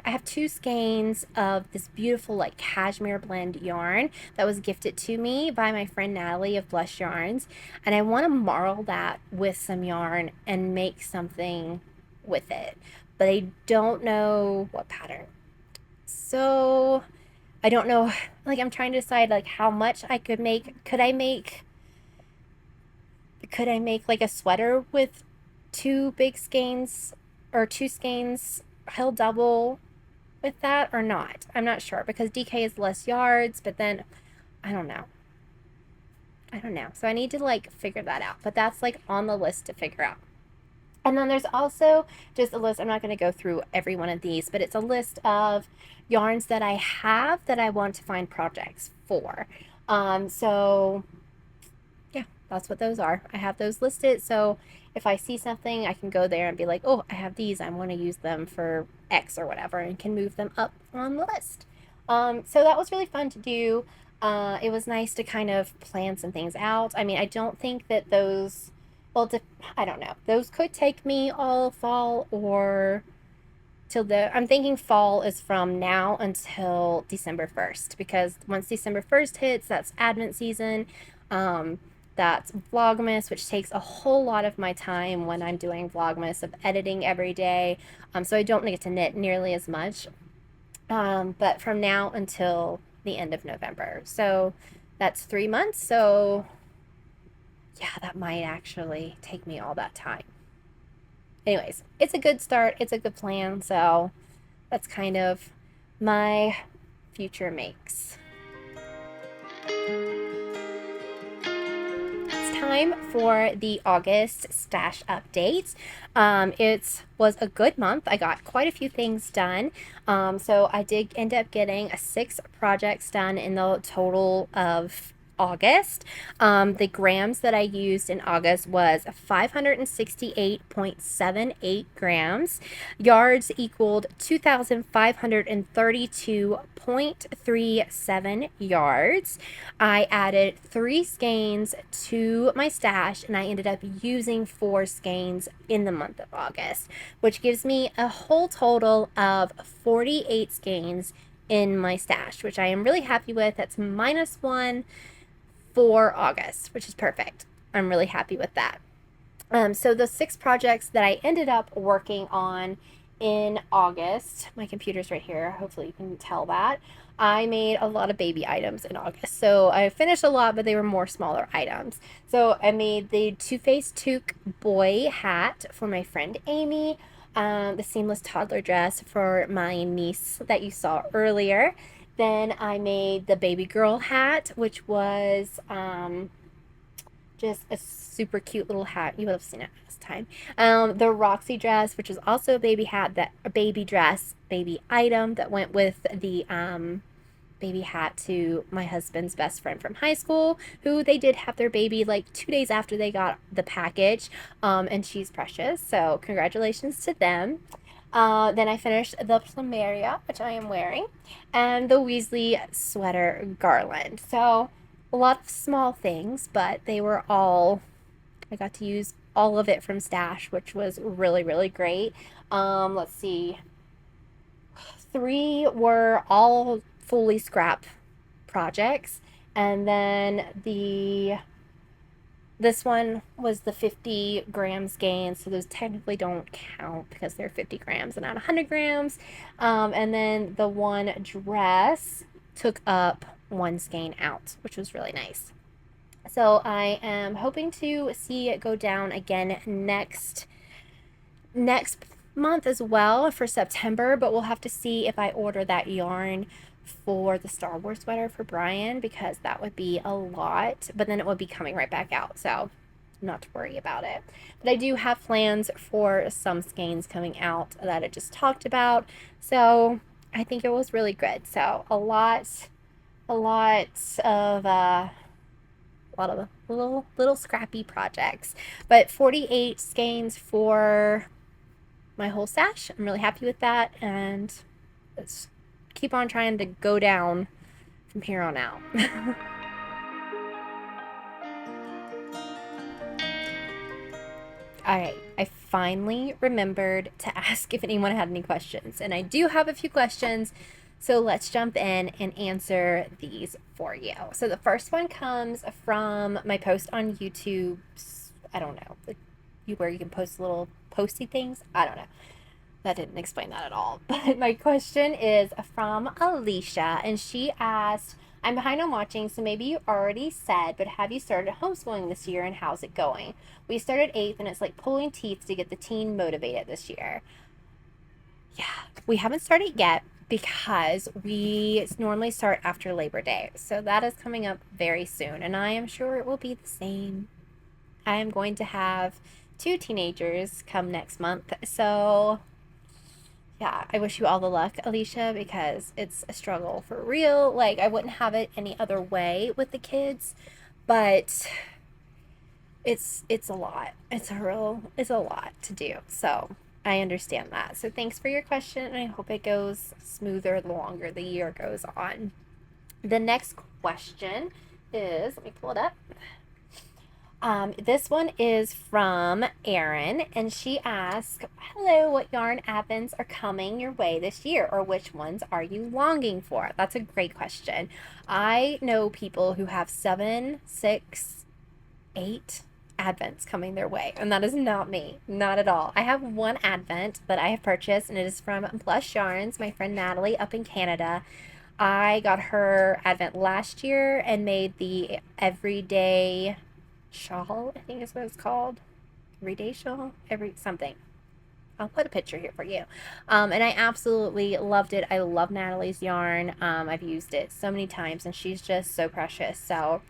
Speaker 1: have 2 skeins of this beautiful like cashmere blend yarn that was gifted to me by my friend Natalie of Blush Yarns. And I want to marl that with some yarn and make something with it. But I don't know what pattern. So I don't know, like I'm trying to decide like how much I could make. Could I make like a sweater with 2 big skeins or 2 skeins held double with that or not? I'm not sure because DK is less yards, but then I don't know. So I need to like figure that out, but that's like on the list to figure out. And then there's also just a list. I'm not going to go through every one of these, but it's a list of yarns that I have that I want to find projects for. So yeah, that's what those are. I have those listed. So if I see something, I can go there and be like, oh, I have these. I want to use them for X or whatever, and can move them up on the list. So that was really fun to do. It was nice to kind of plan some things out. I mean, I don't think that those, well, I don't know. Those could take me all fall or till I'm thinking fall is from now until December 1st, because once December 1st hits, that's Advent season. That's Vlogmas, which takes a whole lot of my time when I'm doing Vlogmas of editing every day. So I don't get to knit nearly as much. But from now until the end of November. So that's 3 months. So yeah, that might actually take me all that time. Anyways, it's a good start. It's a good plan. So that's kind of my future makes. Time for the August stash update. It was a good month. I got quite a few things done. So I did end up getting 6 projects done in the total of August. The grams that I used in August was 568.78 grams. Yards equaled 2,532.37 yards. I added 3 skeins to my stash, and I ended up using 4 skeins in the month of August, which gives me a whole total of 48 skeins in my stash, which I am really happy with. That's -1 for August, which is perfect. I'm really happy with that. So the 6 projects that I ended up working on in August, my computer's right here, hopefully you can tell that. I made a lot of baby items in August. So I finished a lot, but they were more smaller items. So I made the Too Faced Toque boy hat for my friend Amy, the seamless toddler dress for my niece that you saw earlier. Then I made the baby girl hat, which was just a super cute little hat. You would have seen it last time. The Roxy dress, which is also a baby hat, a baby dress, baby item that went with the baby hat to my husband's best friend from high school, who they did have their baby like 2 days after they got the package, and she's precious. So congratulations to them. Then I finished the Plumeria, which I am wearing, and the Weasley sweater Garland. So a lot of small things, but they were all, I got to use all of it from stash, which was really, really great. Let's see. 3 were all fully scrap projects, and then this one was the 50 grams gain, so those technically don't count because they're 50 grams and not 100 grams. And then the one dress took up 1 skein out, which was really nice. So I am hoping to see it go down again next month as well for September, but we'll have to see if I order that yarn for the Star Wars sweater for Brian, because that would be a lot, but then it would be coming right back out, so not to worry about it. But I do have plans for some skeins coming out that I just talked about, so I think it was really good. So a lot of little scrappy projects, but 48 skeins for my whole stash. I'm really happy with that, and let's keep on trying to go down from here on out. Alright, I finally remembered to ask if anyone had any questions, and I do have a few questions, so let's jump in and answer these for you. So the first one comes from my post on YouTube. I don't know, where you can post little posty things. I don't know. That didn't explain that at all. But my question is from Alicia, and she asked, I'm behind on watching, so maybe you already said, but have you started homeschooling this year, and how's it going? We started 8th, and it's like pulling teeth to get the teen motivated this year. Yeah, we haven't started yet because we normally start after Labor Day. So that is coming up very soon, and I am sure it will be the same. I am going to have 2 teenagers come next month. So yeah, I wish you all the luck, Alicia, because it's a struggle for real. Like, I wouldn't have it any other way with the kids, but it's a lot. It's a lot to do. So I understand that. So thanks for your question, and I hope it goes smoother the longer the year goes on. The next question is, let me pull it up. This one is from Erin, and she asks, hello, what yarn advents are coming your way this year, or which ones are you longing for? That's a great question. I know people who have 7, 6, 8 advents coming their way, and that is not me, not at all. I have one advent that I have purchased, and it is from Plush Yarns, my friend Natalie up in Canada. I got her advent last year and made the everyday shawl, I think is what it's called. Everyday shawl? Something. I'll put a picture here for you. And I absolutely loved it. I love Natalie's yarn. I've used it so many times, and she's just so precious. So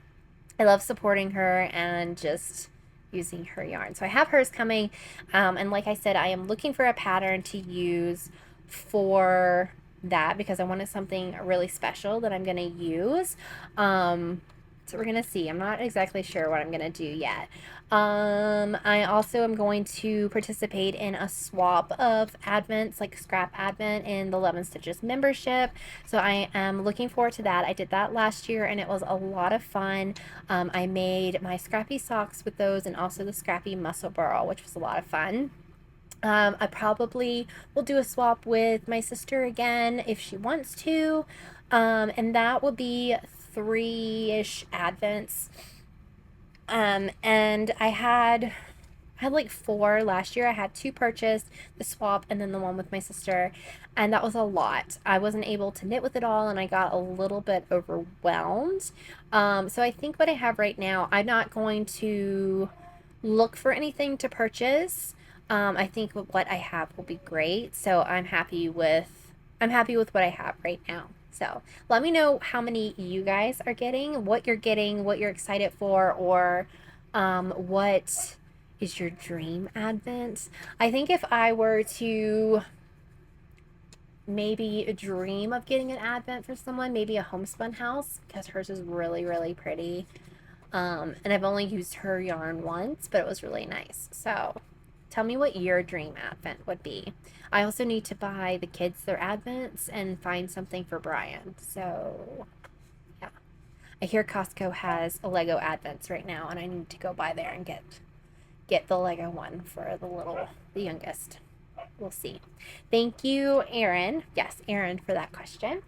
Speaker 1: I love supporting her and just using her yarn. So I have hers coming. And like I said, I am looking for a pattern to use for that because I wanted something really special that I'm going to use. So we're going to see. I'm not exactly sure what I'm going to do yet. I also am going to participate in a swap of advents, like scrap advent in the 11 Stitches membership. So I am looking forward to that. I did that last year and it was a lot of fun. I made my scrappy socks with those and also the scrappy Musselburgh, which was a lot of fun. I probably will do a swap with my sister again if she wants to. And that will be 3-ish advents. And I had like 4 last year. I had 2 purchased, the swap, and then the one with my sister, and that was a lot. I wasn't able to knit with it all, and I got a little bit overwhelmed. So I think what I have right now, I'm not going to look for anything to purchase. I think what I have will be great. So I'm happy with what I have right now. So let me know how many you guys are getting, what you're excited for, or what is your dream advent. I think if I were to maybe dream of getting an advent for someone, maybe a homespun house, because hers is really, really pretty. And I've only used her yarn once, but it was really nice. So tell me what your dream advent would be. I also need to buy the kids their advents and find something for Brian. So, yeah. I hear Costco has a Lego advents right now, and I need to go by there and get the Lego one for the youngest. We'll see. Thank you, Erin. Yes, Erin, for that question.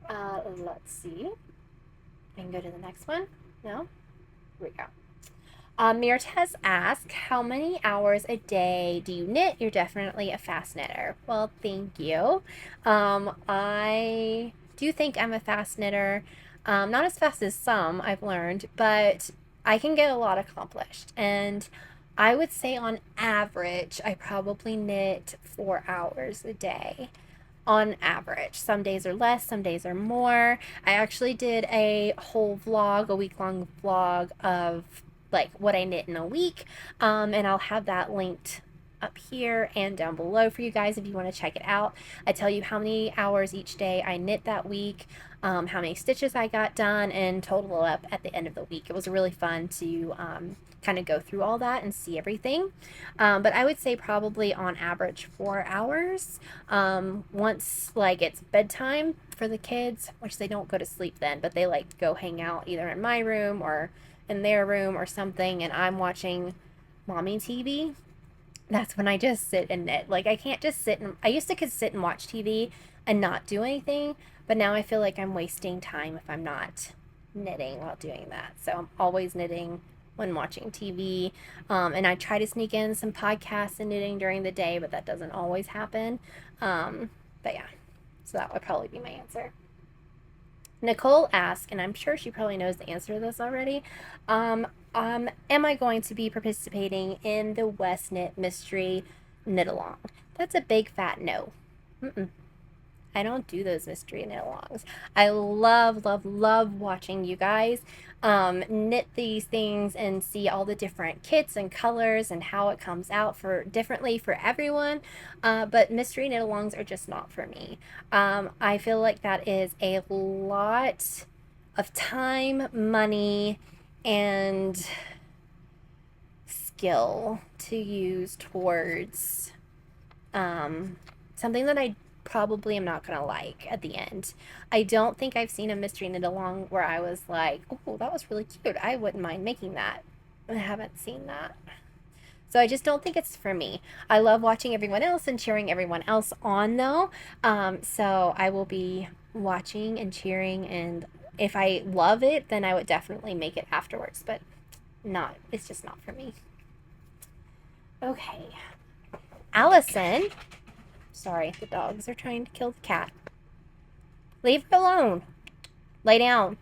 Speaker 1: Let's see. I can go to the next one. No? Here we go. Mirtez asks, how many hours a day do you knit? You're definitely a fast knitter. Well, thank you. I do think I'm a fast knitter. Not as fast as some, I've learned, but I can get a lot accomplished. And I would say on average, I probably knit 4 hours a day. On average. Some days are less, some days are more. I actually did a whole vlog, a week-long vlog of like what I knit in a week, and I'll have that linked up here and down below for you guys if you want to check it out. I tell you how many hours each day I knit that week, how many stitches I got done, and total up at the end of the week. It was really fun to kind of go through all that and see everything. But I would say probably on average 4 hours. Once like it's bedtime for the kids, which they don't go to sleep then, but they like to go hang out either in my room or in their room or something, and I'm watching mommy TV, that's when I just sit and knit. Like I can't just I used to could sit and watch TV and not do anything, but now I feel like I'm wasting time if I'm not knitting while doing that. So I'm always knitting when watching TV, and I try to sneak in some podcasts and knitting during the day, but that doesn't always happen. But yeah, so that would probably be my answer. Nicole asked, and I'm sure she probably knows the answer to this already, am I going to be participating in the West Knit Mystery Knit Along? That's a big fat no. I don't do those mystery knit-alongs. I love, love, love watching you guys knit these things and see all the different kits and colors and how it comes out for differently for everyone. But mystery knit-alongs are just not for me. I feel like that is a lot of time, money, and skill to use towards something that I probably am not gonna like at the end. I don't think I've seen a mystery knit along where I was like, oh, that was really cute. I wouldn't mind making that. I haven't seen that. So I just don't think it's for me. I love watching everyone else and cheering everyone else on though. So I will be watching and cheering, and if I love it, then I would definitely make it afterwards, but it's just not for me. Okay. Allison. Sorry, the dogs are trying to kill the cat. Leave her alone. Lay down.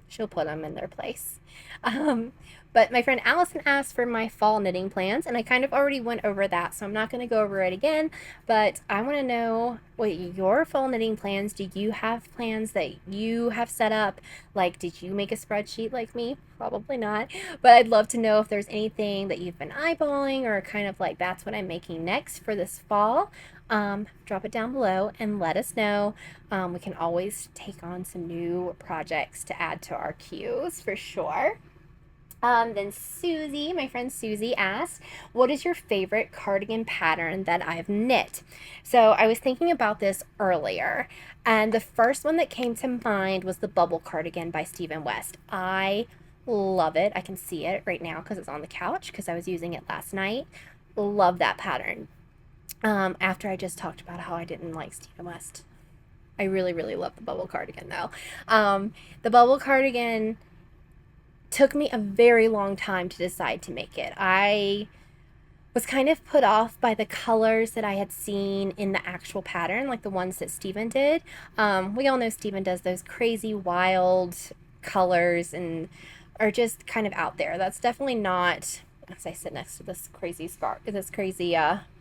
Speaker 1: She'll put them in their place. But my friend Allison asked for my fall knitting plans, and I kind of already went over that, so I'm not going to go over it again. But I want to know what your fall knitting plans. Do you have plans that you have set up? Like, did you make a spreadsheet like me? Probably not. But I'd love to know if there's anything that you've been eyeballing, or kind of like that's what I'm making next for this fall. Drop it down below and let us know. We can always take on some new projects to add to our queues for sure. Then Susie, my friend Susie asked, what is your favorite cardigan pattern that I've knit? So I was thinking about this earlier, and the first one that came to mind was the Bubble Cardigan by Stephen West. I love it. I can see it right now because it's on the couch because I was using it last night. Love that pattern. After I just talked about how I didn't like Stephen West. I really, really love the Bubble Cardigan though. The Bubble Cardigan took me a very long time to decide to make it. I was kind of put off by the colors that I had seen in the actual pattern, like the ones that Stephen did. We all know Stephen does those crazy wild colors and are just kind of out there. That's definitely not, as I sit next to this crazy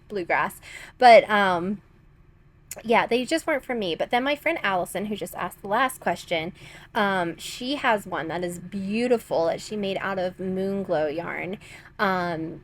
Speaker 1: bluegrass, but yeah, they just weren't for me. But then my friend Allison, who just asked the last question, she has one that is beautiful that she made out of moon glow yarn. And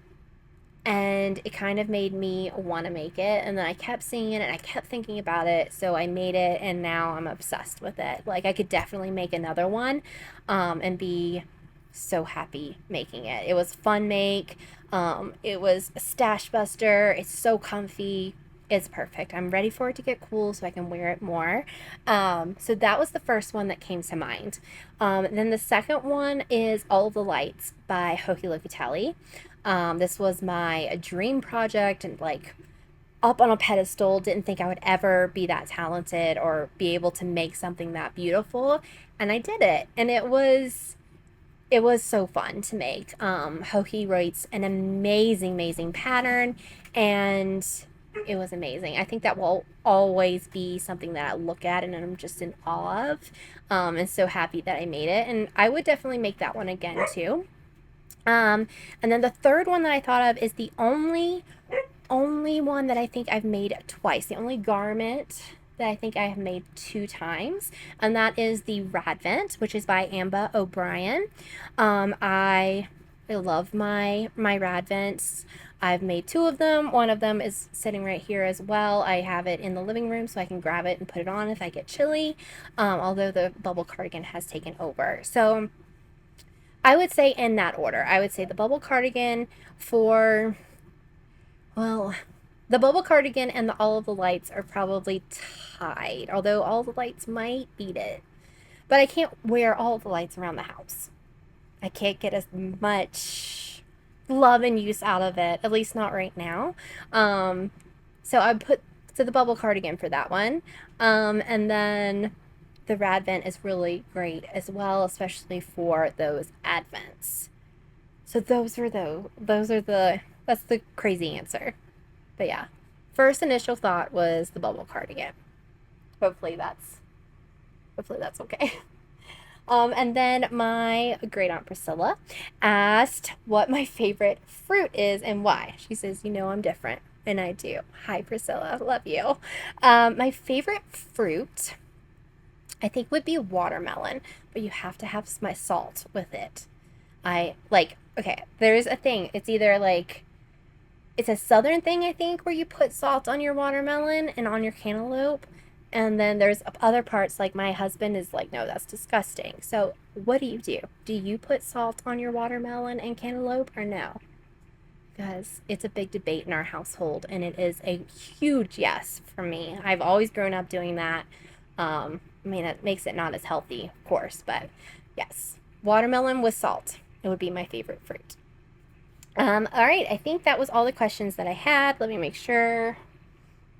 Speaker 1: it kind of made me want to make it. And then I kept seeing it and I kept thinking about it. So I made it, and now I'm obsessed with it. Like, I could definitely make another one and be so happy making it. It was fun make. It was a stash buster. It's so comfy. It's perfect. I'm ready for it to get cool so I can wear it more. So that was the first one that came to mind. Then the second one is All of the Lights by Hokey Locatelli. This was my dream project, and like up on a pedestal. Didn't think I would ever be that talented or be able to make something that beautiful. And I did it. And it was so fun to make. Hokey writes an amazing pattern, and it was amazing. I think that will always be something that I look at and I'm just in awe of, and so happy that I made it. And I would definitely make that one again too. And then the third one that I thought of is the only one that I think I've made twice. The only garment that I think I have made 2 times, and that is the Radvent, which is by Amba O'Brien. I love my Radvents. I've made 2 of them. One of them is sitting right here as well. I have it in the living room so I can grab it and put it on if I get chilly, although the Bubble Cardigan has taken over. So I would say in that order. I would say the Bubble Cardigan for, well, the Bubble Cardigan and the All of the Lights are probably tied, although All of the Lights might beat it. But I can't wear All of the Lights around the house. I can't get as much love and use out of it, at least not right now. So I put to the Bubble Cardigan for that one. And then the Radvent is really great as well, especially for those advents. So that's the crazy answer. But yeah, first initial thought was the Bubble Cardigan. Hopefully that's okay. And then my great aunt Priscilla asked what my favorite fruit is and why. She says, I'm different. And I do. Hi, Priscilla. Love you. My favorite fruit, I think, would be watermelon, but you have to have my salt with it. Okay, there's a thing. It's either like, it's a southern thing, I think, where you put salt on your watermelon and on your cantaloupe. And then there's other parts, like my husband is like, no, that's disgusting. So what do you do? Do you put salt on your watermelon and cantaloupe or no? Because it's a big debate in our household, and it is a huge yes for me. I've always grown up doing that. I mean, it makes it not as healthy, of course, but yes, watermelon with salt. It would be my favorite fruit. All right, I think that was all the questions that I had. Let me make sure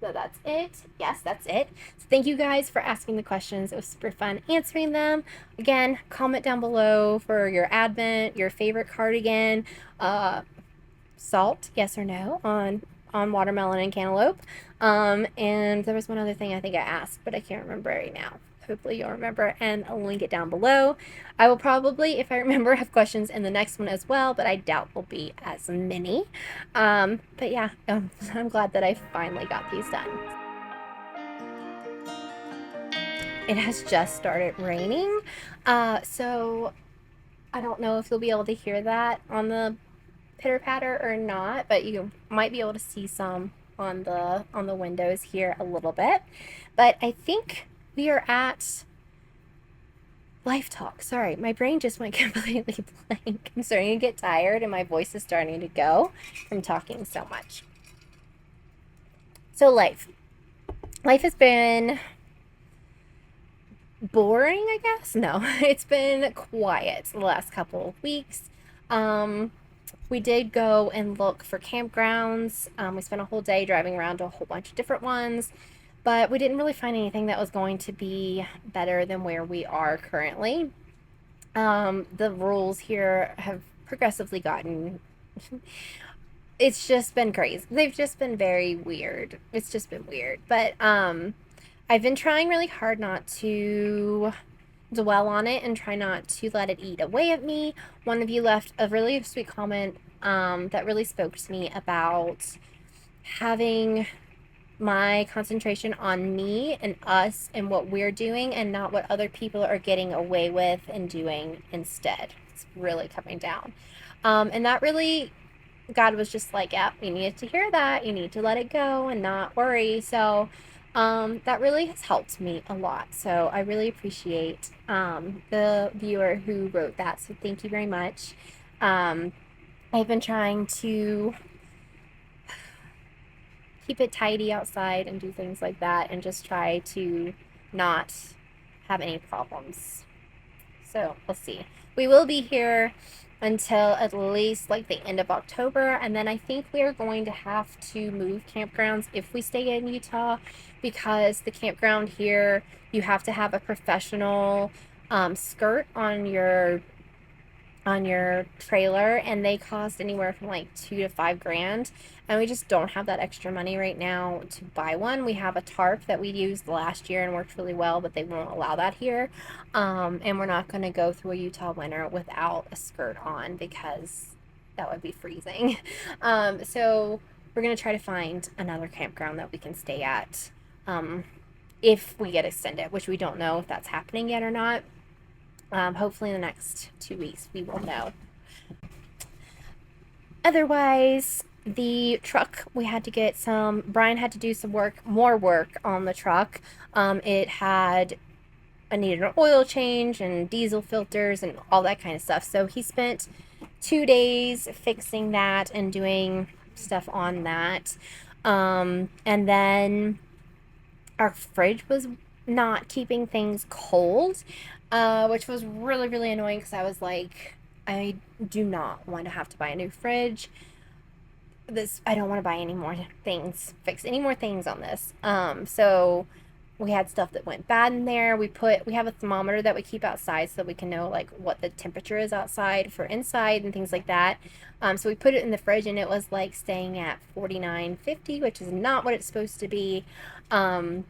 Speaker 1: that that's it. Yes, that's it. So thank you guys for asking the questions. It was super fun answering them. Again, comment down below for your Advent, your favorite cardigan, salt, yes or no, on watermelon and cantaloupe. And there was one other thing I think I asked, but I can't remember right now. Hopefully you'll remember, and I'll link it down below. I will probably, if I remember, have questions in the next one as well, but I doubt will be as many. But yeah, I'm glad that I finally got these done. It has just started raining, so I don't know if you'll be able to hear that on the pitter patter or not, but you might be able to see some on the windows here a little bit. But I think we are at life talk. Sorry, my brain just went completely blank. I'm starting to get tired and my voice is starting to go from talking so much. So life has been boring, I guess. No, it's been quiet the last couple of weeks. We did go and look for campgrounds. We spent a whole day driving around to a whole bunch of different ones, but we didn't really find anything that was going to be better than where we are currently. The rules here have progressively gotten it's just been crazy. They've just been very weird. It's just been weird. But I've been trying really hard not to dwell on it and try not to let it eat away at me. One of you left a really sweet comment that really spoke to me about having my concentration on me and us and what we're doing and not what other people are getting away with and doing instead. It's really coming down. And that really, God was just like, yeah, you needed to hear that. You need to let it go and not worry. So that really has helped me a lot. So I really appreciate the viewer who wrote that. So thank you very much. I've been trying to keep it tidy outside and do things like that and just try to not have any problems. So we'll see. We will be here until at least like the end of October, and then I think we are going to have to move campgrounds if we stay in Utah, because the campground here, you have to have a professional skirt on your trailer, and they cost anywhere from like $2,000 to $5,000, and we just don't have that extra money right now to buy one. We have a tarp that we used last year and worked really well, but they won't allow that here, and we're not going to go through a Utah winter without a skirt on because that would be freezing. So we're going to try to find another campground that we can stay at if we get extended, which we don't know if that's happening yet or not. Hopefully in the next 2 weeks we will know. Otherwise, the truck, we had to get Brian had to do some more work on the truck. It needed an oil change and diesel filters and all that kind of stuff. So he spent 2 days fixing that and doing stuff on that. And then our fridge was not keeping things cold, which was really, really annoying because I was like, I do not want to have to buy a new fridge. I don't want to buy any more things, fix any more things on this. So we had stuff that went bad in there. We have a thermometer that we keep outside so that we can know like what the temperature is outside for inside and things like that. So we put it in the fridge and it was like staying at 49.50, which is not what it's supposed to be. And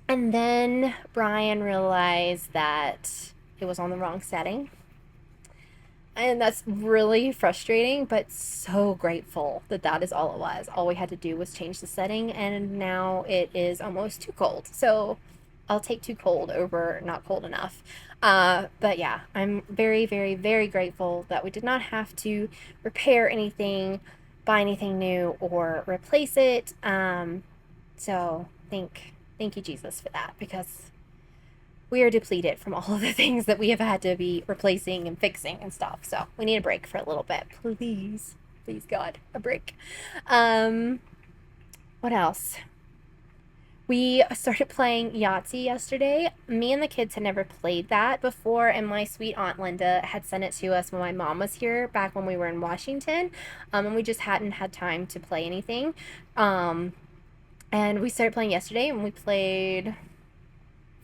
Speaker 1: then Brian realized that it was on the wrong setting. And that's really frustrating, but so grateful that that is all it was. All we had to do was change the setting, and now it is almost too cold. So I'll take too cold over not cold enough. But yeah, I'm very, very, very grateful that we did not have to repair anything, buy anything new, or replace it. So thank you, Jesus, for that, because we are depleted from all of the things that we have had to be replacing and fixing and stuff. So we need a break for a little bit. Please. Please, God, a break. Um, what else? We started playing Yahtzee yesterday. Me and the kids had never played that before, and my sweet Aunt Linda had sent it to us when my mom was here back when we were in Washington, and we just hadn't had time to play anything. Um, and we started playing yesterday, and we played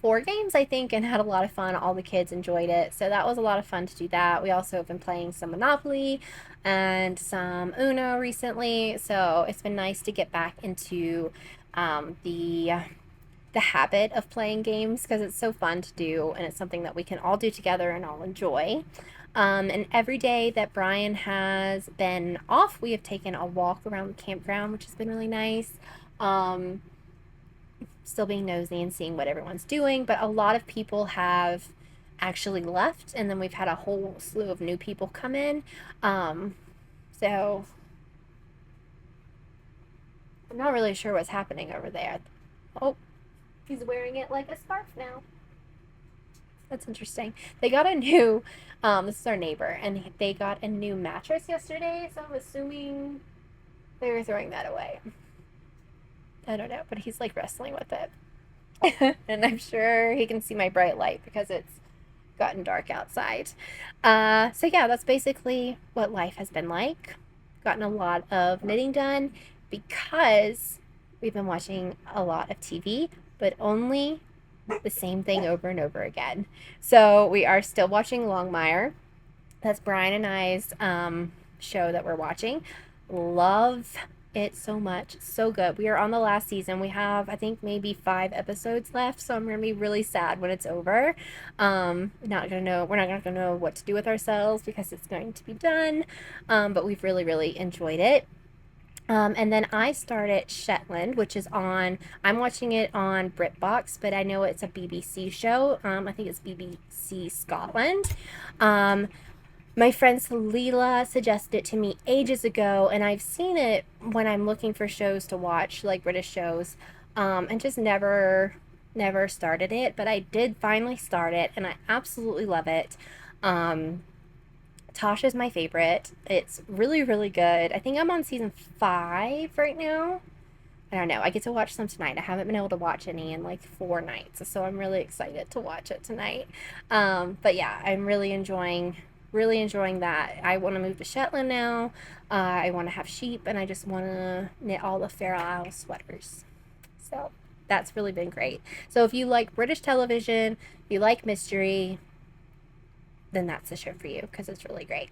Speaker 1: 4 games, I think, and had a lot of fun. All the kids enjoyed it. So that was a lot of fun to do that. We also have been playing some Monopoly and some Uno recently. So it's been nice to get back into the habit of playing games because it's so fun to do, and it's something that we can all do together and all enjoy. And every day that Brian has been off, we have taken a walk around the campground, which has been really nice. Um, Still being nosy and seeing what everyone's doing, but a lot of people have actually left, and then we've had a whole slew of new people come in. So I'm not really sure what's happening over there. Oh, he's wearing it like a scarf now. That's interesting. They got a new, this is our neighbor, and they got a new mattress yesterday, so I'm assuming they were throwing that away. I don't know, but he's like wrestling with it. And I'm sure he can see my bright light because it's gotten dark outside. So yeah, that's basically what life has been like. Gotten a lot of knitting done because we've been watching a lot of TV, but only the same thing over and over again. So we are still watching Longmire. That's Brian and I's show that we're watching. Love it so much. So good. We are on the last season. We have, I think, maybe 5 episodes left, so I'm gonna be really sad when it's over. Not gonna know, we're not gonna know what to do with ourselves because it's going to be done. But we've really, really enjoyed it. And then I started Shetland, which is on, I'm watching it on BritBox, but I know it's a BBC show. I think it's BBC Scotland. My friend Leela suggested it to me ages ago, and I've seen it when I'm looking for shows to watch, like British shows, and just never started it. But I did finally start it, and I absolutely love it. Tasha's my favorite. It's really, really good. I think I'm on season 5 right now. I don't know. I get to watch some tonight. I haven't been able to watch any in like 4 nights, so I'm really excited to watch it tonight. But yeah, I'm really enjoying that. I want to move to Shetland now. I want to have sheep, and I just want to knit all the Faroe Isles sweaters. So that's really been great. So if you like British television, if you like mystery, then that's the show for you because it's really great.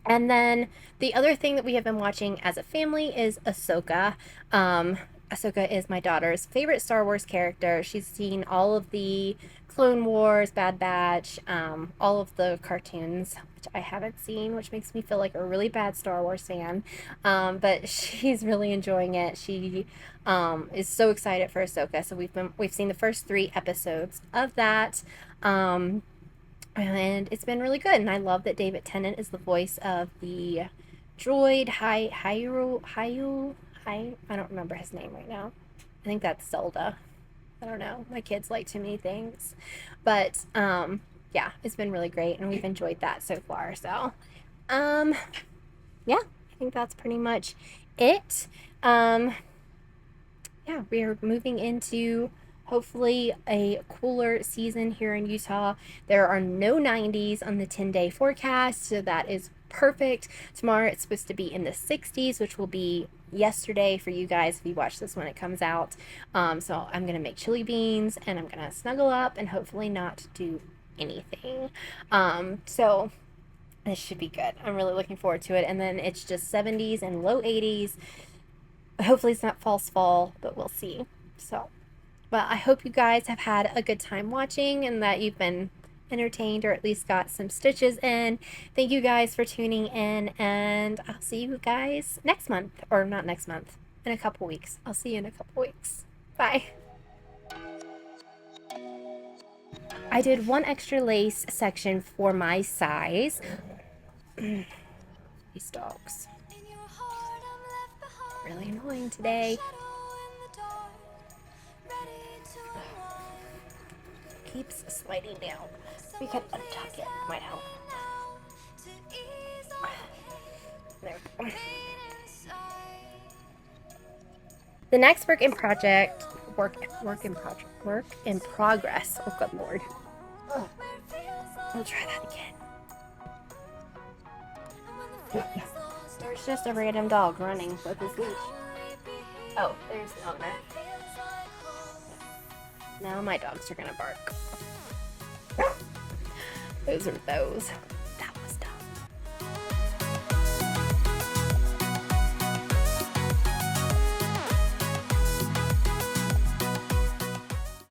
Speaker 1: And then the other thing that we have been watching as a family is Ahsoka. Ahsoka is my daughter's favorite Star Wars character. She's seen all of the Clone Wars, Bad Batch, all of the cartoons, which I haven't seen, which makes me feel like a really bad Star Wars fan. But she's really enjoying it. She is so excited for Ahsoka. So we've seen the first 3 episodes of that. And it's been really good. And I love that David Tennant is the voice of the droid. I don't remember his name right now. I think that's Zelda. I don't know. My kids like too many things. But yeah, it's been really great, and we've enjoyed that so far. So yeah, I think that's pretty much it. Yeah, we are moving into hopefully a cooler season here in Utah. There are no 90s on the 10-day forecast, so that is perfect. Tomorrow it's supposed to be in the 60s, which will be yesterday for you guys if you watch this when it comes out. So I'm gonna make chili beans, and I'm gonna snuggle up and hopefully not do anything. So this should be good. I'm really looking forward to it. And then it's just 70s and low 80s. Hopefully it's not false fall, but we'll see. So, but I hope you guys have had a good time watching and that you've been entertained or at least got some stitches in. Thank you guys for tuning in, and I'll see you guys next month, or not next month, in a couple weeks. I'll see you in a couple weeks. Bye. I did one extra lace section for my size. These dogs. Really annoying today. Keeps sliding down. We could untuck it. Might help. There we go. The next work in progress. Oh, good lord. Oh. I'll try that again. There's just a random dog running with his leash. Oh, there's the owner. Now my dogs are gonna bark. Those are those.